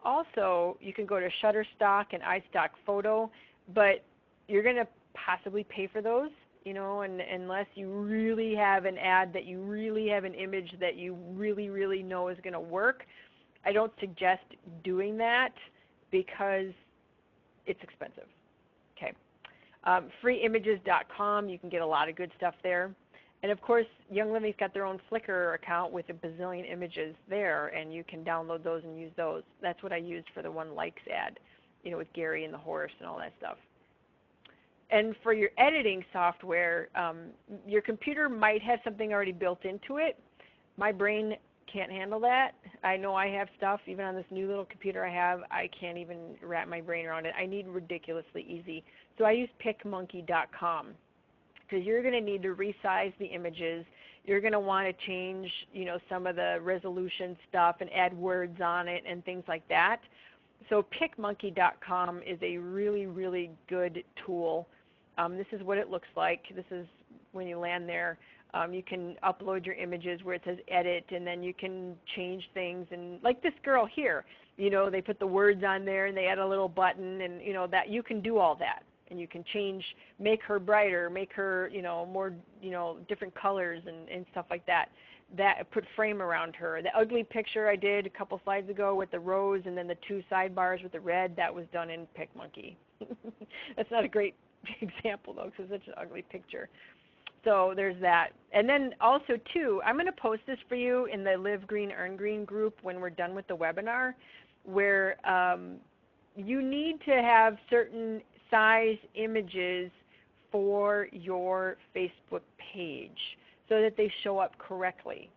Also, you can go to Shutterstock and iStock Photo, but you're going to possibly pay for those. And unless you really have an ad that you really have an image that you really, really know is going to work, I don't suggest doing that because it's expensive. Okay. Freeimages.com, you can get a lot of good stuff there. And of course, Young Living's got their own Flickr account with a bazillion images there, and you can download those and use those. That's what I used for the one likes ad, with Gary and the horse and all that stuff. And for your editing software, your computer might have something already built into it. My brain can't handle that. I know I have stuff, even on this new little computer I have, I can't even wrap my brain around it. I need ridiculously easy. So I use PicMonkey.com, because you're going to need to resize the images. You're going to want to change, some of the resolution stuff and add words on it and things like that. So PicMonkey.com is a really, really good tool. This is what it looks like. This is when you land there. You can upload your images where it says edit, and then you can change things. And like this girl here, they put the words on there and they add a little button, and that you can do all that. And you can change, make her brighter, make her more different colors and stuff like that. that put frame around her. The ugly picture I did a couple slides ago with the rose and then the two sidebars with the red, that was done in PicMonkey. That's not a great example though, because it's such an ugly picture. So there's that. And then also too, I'm going to post this for you in the Live Green Earn Green group when we're done with the webinar, where you need to have certain size images for your Facebook page so that they show up correctly.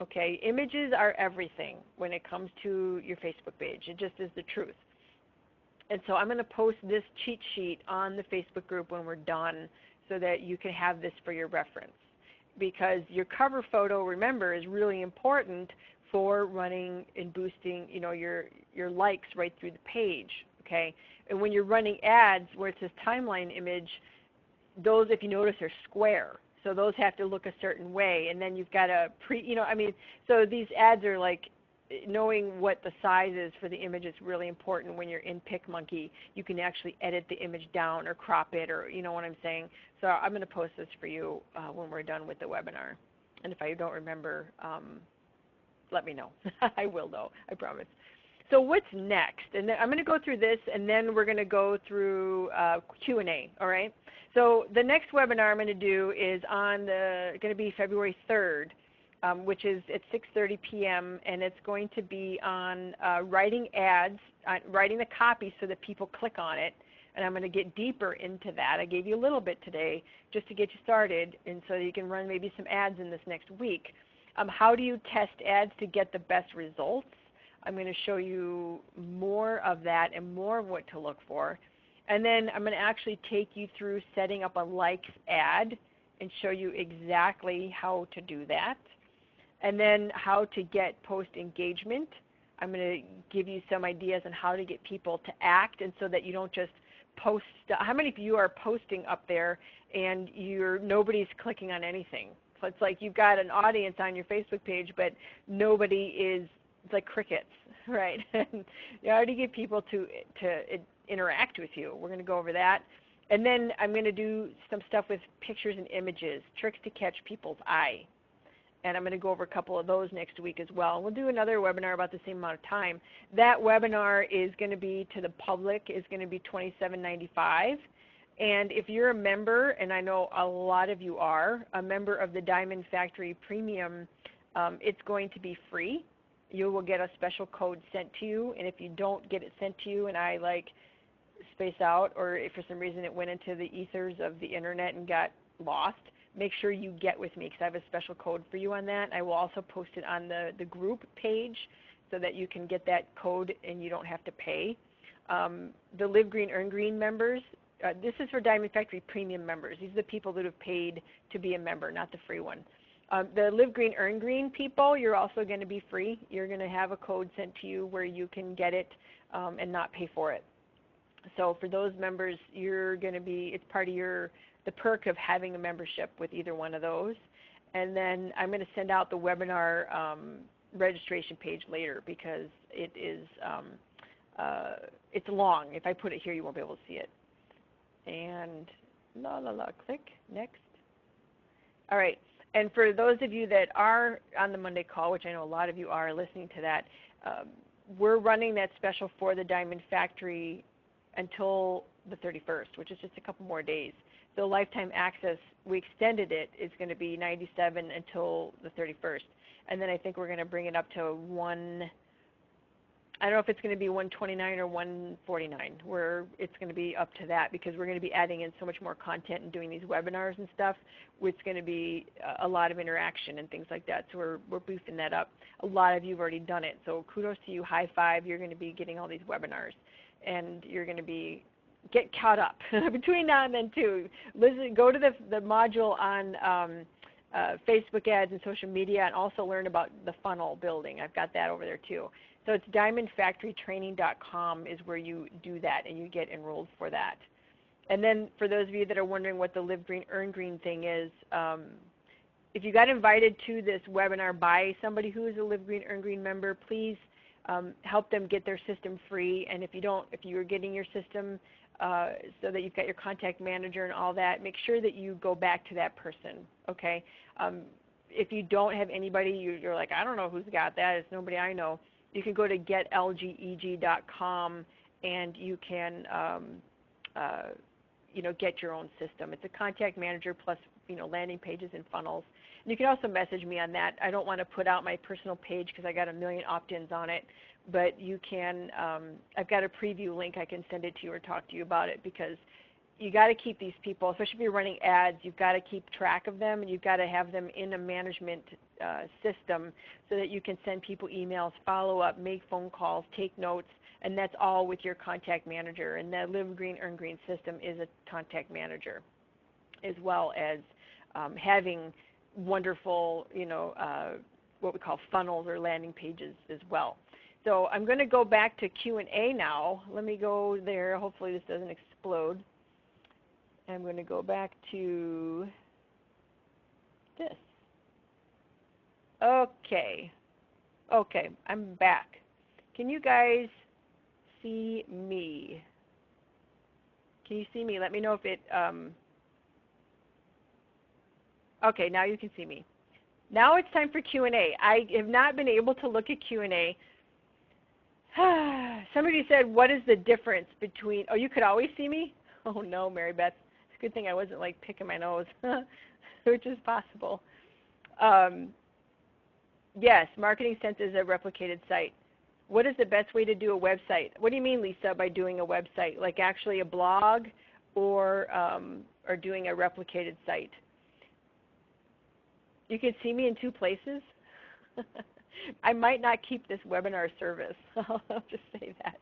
Okay, images are everything when it comes to your Facebook page. It just is the truth. And so I'm going to post this cheat sheet on the Facebook group when we're done so that you can have this for your reference. Because your cover photo, remember, is really important for running and boosting, your likes right through the page. Okay, and when you're running ads where it says timeline image, those, if you notice, are square. So those have to look a certain way, and then you've got to so these ads are like, knowing what the size is for the image is really important when you're in PicMonkey. You can actually edit the image down or crop it, or you know what I'm saying. So I'm going to post this for you when we're done with the webinar. And if I don't remember, let me know. I will though, I promise. So what's next? And then I'm going to go through this, and then we're going to go through Q&A, all right? So the next webinar I'm going to do is going to be February 3rd, which is at 6:30 p.m., and it's going to be on writing ads, writing the copy so that people click on it, and I'm going to get deeper into that. I gave you a little bit today just to get you started, and so you can run maybe some ads in this next week. How do you test ads to get the best results? I'm going to show you more of that and more of what to look for. And then I'm going to actually take you through setting up a likes ad and show you exactly how to do that. And then how to get post engagement. I'm going to give you some ideas on how to get people to act, and so that you don't just post. How many of you are posting up there and nobody's clicking on anything? So it's like you've got an audience on your Facebook page, but nobody is. It's like crickets, right? You already get people to interact with you. We're going to go over that. And then I'm going to do some stuff with pictures and images, tricks to catch people's eye. And I'm going to go over a couple of those next week as well. We'll do another webinar about the same amount of time. That webinar is going to be to the public, is going to be $27.95. And if you're a member, and I know a lot of you are, a member of the Diamond Factory Premium, it's going to be free. You will get a special code sent to you, and if you don't get it sent to you and I space out, or if for some reason it went into the ethers of the internet and got lost, make sure you get with me, because I have a special code for you on that. I will also post it on the group page so that you can get that code and you don't have to pay. The Live Green Earn Green members, this is for Diamond Factory Premium members. These are the people that have paid to be a member, not the free one. The Live Green Earn Green people, you're also going to be free. You're going to have a code sent to you where you can get it and not pay for it. So for those members, you're going to be, it's part of the perk of having a membership with either one of those. And then I'm going to send out the webinar registration page later, because it is it's long. If I put it here, you won't be able to see it. And click next. All right. And for those of you that are on the Monday call, which I know a lot of you are listening to that, we're running that special for the Diamond Factory until the 31st, which is just a couple more days. So lifetime access, we extended it. It's going to be $97 until the 31st. And then I think we're going to bring it up to I don't know if it's going to be $129 or $149. It's going to be up to that, because we're going to be adding in so much more content and doing these webinars and stuff. It's going to be a lot of interaction and things like that. So we're boosting that up. A lot of you have already done it. So kudos to you. High five. You're going to be getting all these webinars, and you're going to get caught up between now and then too. Listen, go to the module on Facebook ads and social media, and also learn about the funnel building. I've got that over there too. So it's diamondfactorytraining.com is where you do that, and you get enrolled for that. And then for those of you that are wondering what the Live Green Earn Green thing is, if you got invited to this webinar by somebody who is a Live Green Earn Green member, please help them get their system free. And if you're getting your system so that you've got your contact manager and all that, make sure that you go back to that person, okay? if you don't have anybody, you're like, I don't know who's got that. It's nobody I know. You can go to getlgeg.com and you can get your own system. It's a contact manager plus landing pages and funnels. And you can also message me on that. I don't want to put out my personal page because I got a million opt-ins on it, but you can. I've got a preview link. I can send it to you or talk to you about it, because you got to keep these people, especially if you're running ads, you've got to keep track of them, and you've got to have them in a management system so that you can send people emails, follow up, make phone calls, take notes, and that's all with your contact manager. And the Live Green, Earn Green system is a contact manager, as well as having wonderful, what we call funnels or landing pages as well. So I'm going to go back to Q&A now. Let me go there. Hopefully this doesn't explode. I'm going to go back to this. Okay, I'm back. Can you guys see me? Can you see me? Let me know if it, okay, now you can see me. Now it's time for Q&A. I have not been able to look at Q&A. Somebody said, what is the difference between, oh, you could always see me? Oh no, Mary Beth. It's a good thing I wasn't like picking my nose, which is possible. Yes, Marketing Sense is a replicated site. What is the best way to do a website? What do you mean, Lisa, by doing a website? Like actually a blog or doing a replicated site? You can see me in two places. I might not keep this webinar service. I'll just say that.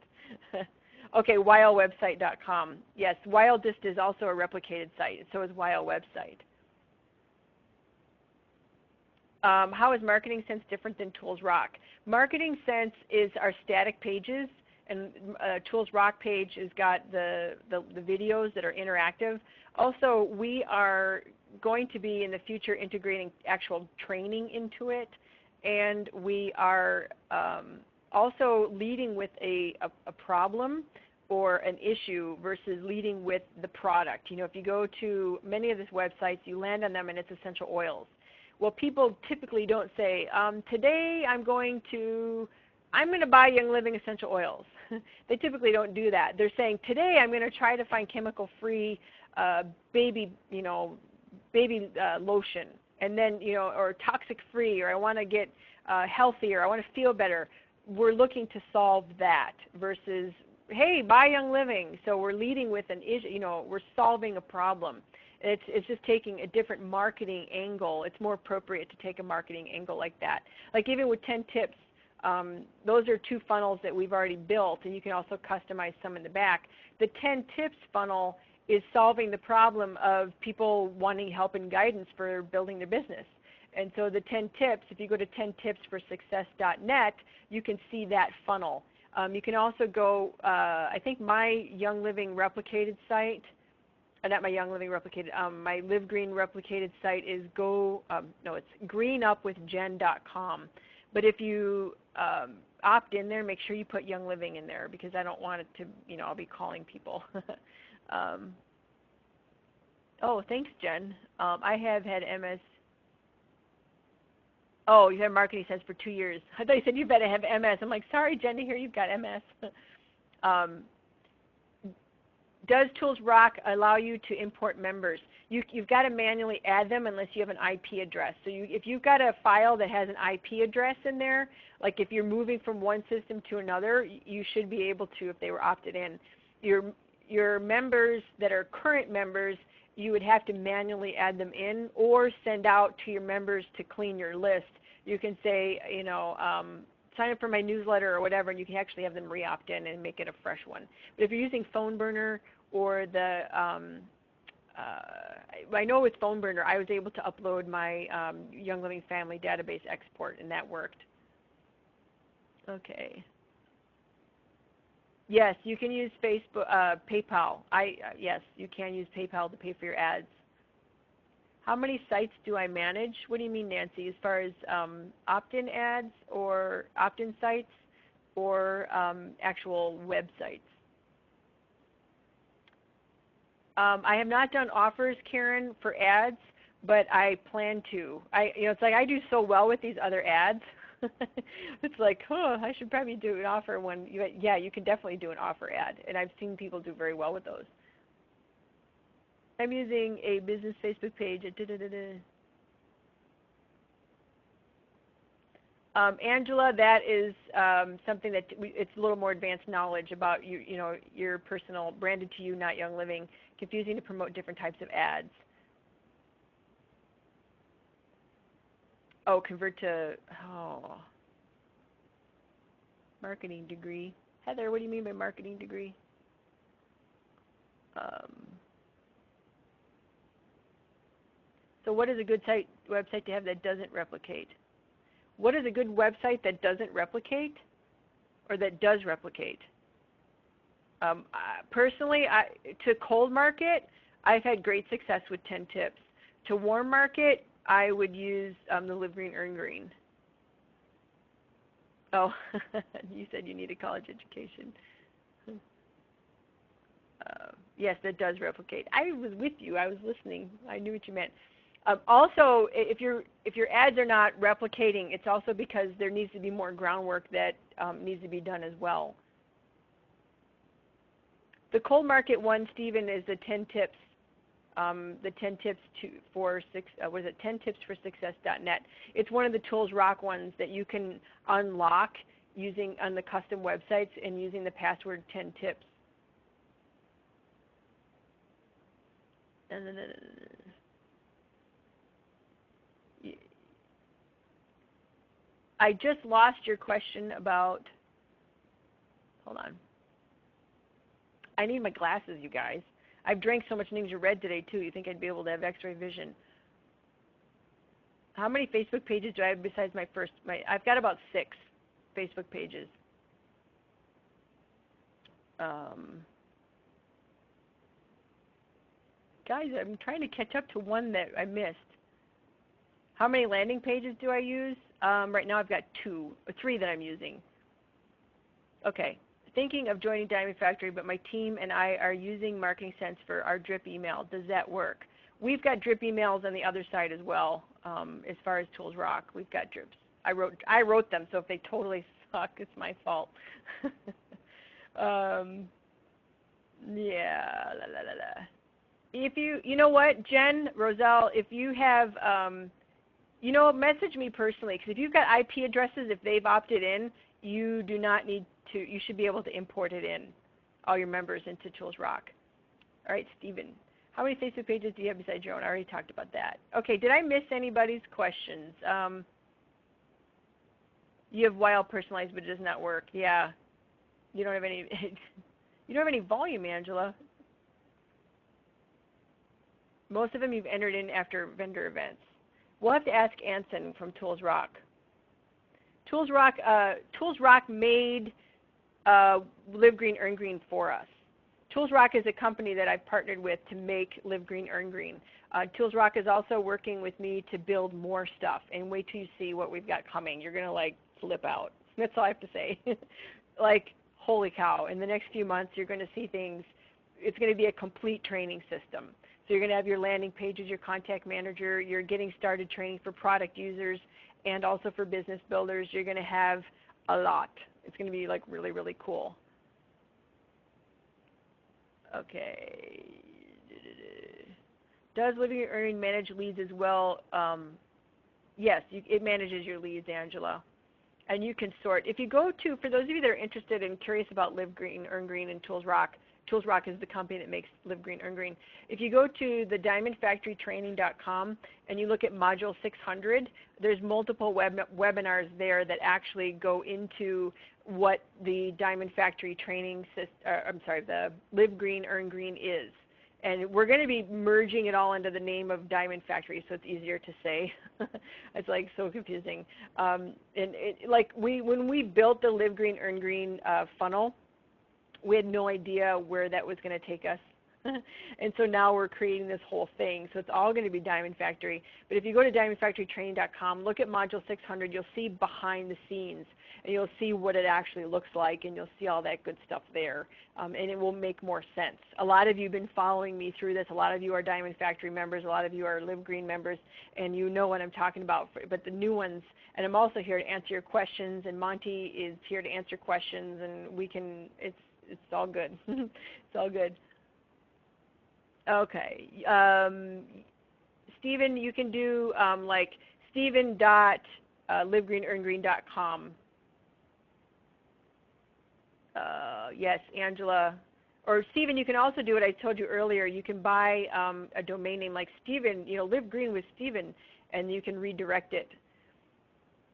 Okay, WileWebsite.com. Yes, WileDist is also a replicated site. So is WileWebsite. How is Marketing Sense different than Tools Rock? Marketing Sense is our static pages, and Tools Rock page has got the videos that are interactive. Also, we are going to be in the future integrating actual training into it, and we are also leading with a problem or an issue versus leading with the product. If you go to many of these websites, you land on them and it's essential oils. Well, people typically don't say, today I'm going to buy Young Living essential oils. They typically don't do that. They're saying, today I'm going to try to find chemical-free baby lotion, and then, or toxic-free, or I want to get healthier, I want to feel better. We're looking to solve that versus, hey, buy Young Living. So we're leading with an issue, we're solving a problem. It's just taking a different marketing angle. It's more appropriate to take a marketing angle like that. Like even with 10 tips, those are two funnels that we've already built, and you can also customize some in the back. The 10 tips funnel is solving the problem of people wanting help and guidance for building their business. And so the 10 tips, if you go to 10tipsforsuccess.net, you can see that funnel. You can also go, I think my Young Living replicated site, not my Young Living replicated, my Live Green replicated site is it's greenupwithjen.com. But if you opt in there, make sure you put Young Living in there, because I don't want it to, I'll be calling people. Oh, thanks, Jen. I have had MS. Oh, you had Marketing Sense for 2 years. I thought you said you better have MS. I'm like, sorry, Jen, to hear you've got MS. Does Tools Rock allow you to import members? You've got to manually add them unless you have an IP address. So if you've got a file that has an IP address in there, like if you're moving from one system to another, you should be able to if they were opted in. Your members that are current members, you would have to manually add them in or send out to your members to clean your list. You can say, sign up for my newsletter or whatever, and you can actually have them re-opt in and make it a fresh one. But if you're using PhoneBurner or the, I know with PhoneBurner, I was able to upload my Young Living Family database export, and that worked. Okay. Yes, you can use Facebook, PayPal. Yes, you can use PayPal to pay for your ads. How many sites do I manage? What do you mean, Nancy, as far as opt-in ads or opt-in sites or actual websites? I have not done offers, Karen, for ads, but I plan to. It's like I do so well with these other ads. It's like, oh, I should probably do an offer one. Yeah, you can definitely do an offer ad, and I've seen people do very well with those. I'm using a business Facebook page. Angela, that is something that it's a little more advanced knowledge about your personal, branded to you, not Young Living. Confusing to promote different types of ads. Oh, convert to marketing degree. Heather, what do you mean by marketing degree? So what is a good website to have that doesn't replicate? What is a good website that doesn't replicate, or that does replicate? Personally, to cold market, I've had great success with 10 tips. To warm market, I would use the Live Green, Earn Green. Oh, you said you need a college education. Yes, that does replicate. I was with you. I was listening. I knew what you meant. Also, if your ads are not replicating, it's also because there needs to be more groundwork that needs to be done as well. The cold market one, Stephen, is the 10 tips. The 10 tips for 10 tips for success.net. It's one of the Tools Rock ones that you can unlock using on the custom websites and using the password 10 tips. I just lost your question about, hold on. I need my glasses, you guys. I've drank so much Ninja Red today, too. You think I'd be able to have x-ray vision. How many Facebook pages do I have besides I've got about 6 Facebook pages. Guys, I'm trying to catch up to one that I missed. How many landing pages do I use? Right now I've got 3 that I'm using. Okay. Thinking of joining Diamond Factory, but my team and I are using Marketing Sense for our drip email. Does that work? We've got drip emails on the other side as well. As far as Tools Rock, we've got drips. I wrote them, so if they totally suck, it's my fault. Yeah. If you know what, Jen, Roselle, if you have, message me personally, because if you've got IP addresses, if they've opted in, you do not need to, you should be able to import it in, all your members into Tools Rock. All right, Stephen, how many Facebook pages do you have besides your own? I already talked about that. Okay, did I miss anybody's questions? You have wild personalized, but it does not work. Yeah, you don't have any, you don't have any volume, Angela. Most of them you've entered in after vendor events. We'll have to ask Anson from Tools Rock. Tools Rock made Live Green, Earn Green for us. Tools Rock is a company that I've partnered with to make Live Green, Earn Green. Tools Rock is also working with me to build more stuff, and wait till you see what we've got coming. You're going to like flip out. That's all I have to say. Like, holy cow. In the next few months, you're going to see things. It's going to be a complete training system. So you're going to have your landing pages, your contact manager, your getting started training for product users, and also for business builders. You're going to have a lot. It's going to be like really, really cool. Okay. Does Living and Earning manage leads as well? Yes, it manages your leads, Angela. And you can sort. If you go to, for those of you that are interested and curious about Live Green, Earn Green, and Tools Rock is the company that makes Live Green, Earn Green. If you go to the diamondfactorytraining.com and you look at Module 600, there's multiple webinars there that actually go into what the Diamond Factory training system, the Live Green, Earn Green is. And we're going to be merging it all into the name of Diamond Factory, so it's easier to say. It's like so confusing. When we built the Live Green, Earn Green funnel, we had no idea where that was going to take us. And so now we're creating this whole thing. So it's all going to be Diamond Factory. But if you go to diamondfactorytraining.com, look at Module 600, you'll see behind the scenes. And you'll see what it actually looks like, and you'll see all that good stuff there. And it will make more sense. A lot of you have been following me through this. A lot of you are Diamond Factory members. A lot of you are Live Green members, and you know what I'm talking about. But the new ones, and I'm also here to answer your questions, and Monty is here to answer questions, and we can, it's all good. It's all good. Okay. Stephen, you can do like Stephen.livegreenearngreen.com. Yes, Angela. Or Stephen, you can also do what I told you earlier. You can buy a domain name like Stephen, Live Green with Stephen, and you can redirect it.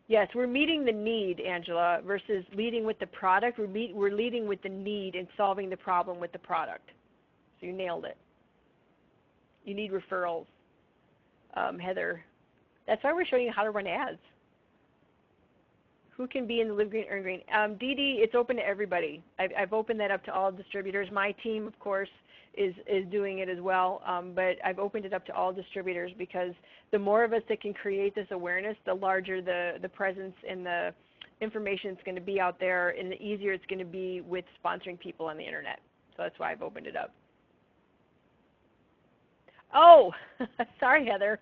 Yes, we're meeting the need, Angela, versus leading with the product. We're leading with the need and solving the problem with the product. So you nailed it. You need referrals, Heather. That's why we're showing you how to run ads. Who can be in the Live Green, Earn Green? Dee Dee, it's open to everybody. I've opened that up to all distributors. My team, of course, is doing it as well, but I've opened it up to all distributors because the more of us that can create this awareness, the larger the presence and the information that's going to be out there, and the easier it's going to be with sponsoring people on the internet. So that's why I've opened it up. Oh, sorry, Heather.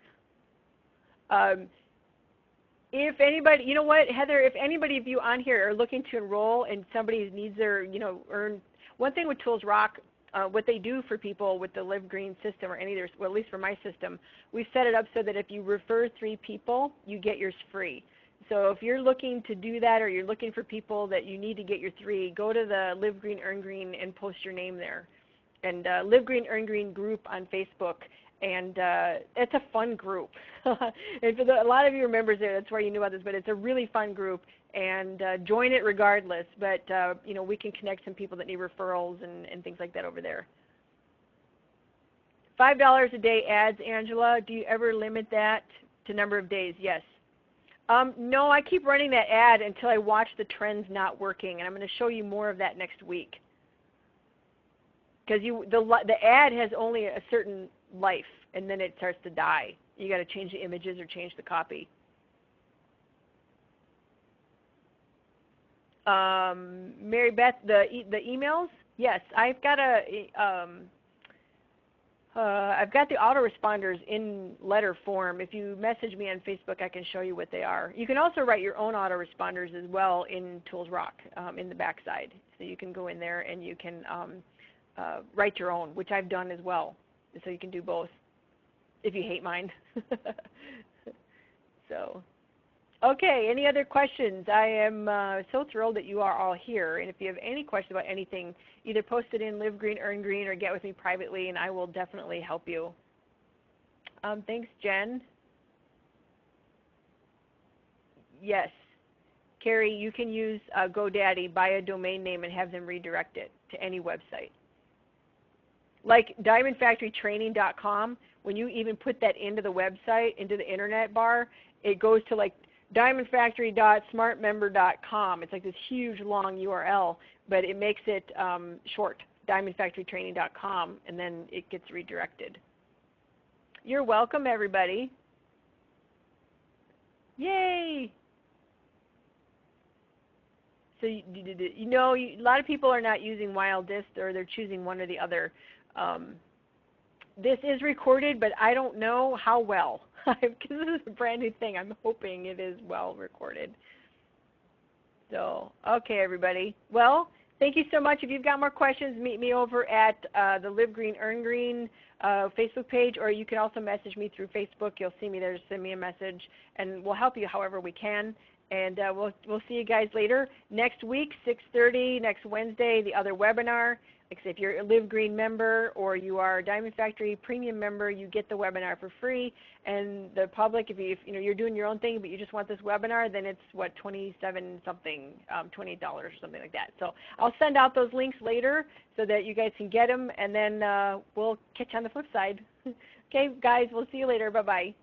If anybody, you know what, Heather, if anybody of you on here are looking to enroll and somebody needs their, earn, one thing with Tools Rock, what they do for people with the Live Green system or any of their, well, at least for my system, we've set it up so that if you refer 3 people, you get yours free. So if you're looking to do that or you're looking for people that you need to get your 3, go to the Live Green, Earn Green and post your name there. And Live Green, Earn Green group on Facebook. And it's a fun group. And for a lot of you are members there, that's where you knew about this, but it's a really fun group. And join it regardless. But, we can connect some people that need referrals and things like that over there. $5 a day ads, Angela. Do you ever limit that to number of days? Yes. No, I keep running that ad until I watch the trends not working. And I'm going to show you more of that next week. Because the ad has only a certain life, and then it starts to die. You got to change the images or change the copy. Mary Beth, the emails, yes, I've got the autoresponders in letter form. If you message me on Facebook, I can show you what they are. You can also write your own autoresponders as well in Tools Rock in the backside. So you can go in there and you can write your own, which I've done as well. So you can do both if you hate mine. So, okay, any other questions? I am so thrilled that you are all here. And if you have any questions about anything, either post it in Live Green, Earn Green, or get with me privately, and I will definitely help you. Thanks, Jen. Yes. Carrie, you can use GoDaddy, buy a domain name, and have them redirect it to any website. Like diamondfactorytraining.com, when you even put that into the website, into the internet bar, it goes to like diamondfactory.smartmember.com. It's like this huge long URL, but it makes it short, diamondfactorytraining.com, and then it gets redirected. You're welcome, everybody. Yay! So a lot of people are not using Wild Dist, or they're choosing one or the other. This is recorded, but I don't know how well, because this is a brand new thing. I'm hoping it is well recorded. So, okay, everybody. Well, thank you so much. If you've got more questions, meet me over at the Live Green, Earn Green Facebook page, or you can also message me through Facebook. You'll see me there. Just send me a message, and we'll help you however we can. And we'll see you guys later. Next week, 6:30, next Wednesday, the other webinar. Like I said, if you're a Live Green member or you are a Diamond Factory Premium member, you get the webinar for free. And the public, if you're doing your own thing but you just want this webinar, then it's what, $27-something, $28 or something like that. So I'll send out those links later so that you guys can get them, and then we'll catch you on the flip side. Okay, guys, we'll see you later. Bye-bye.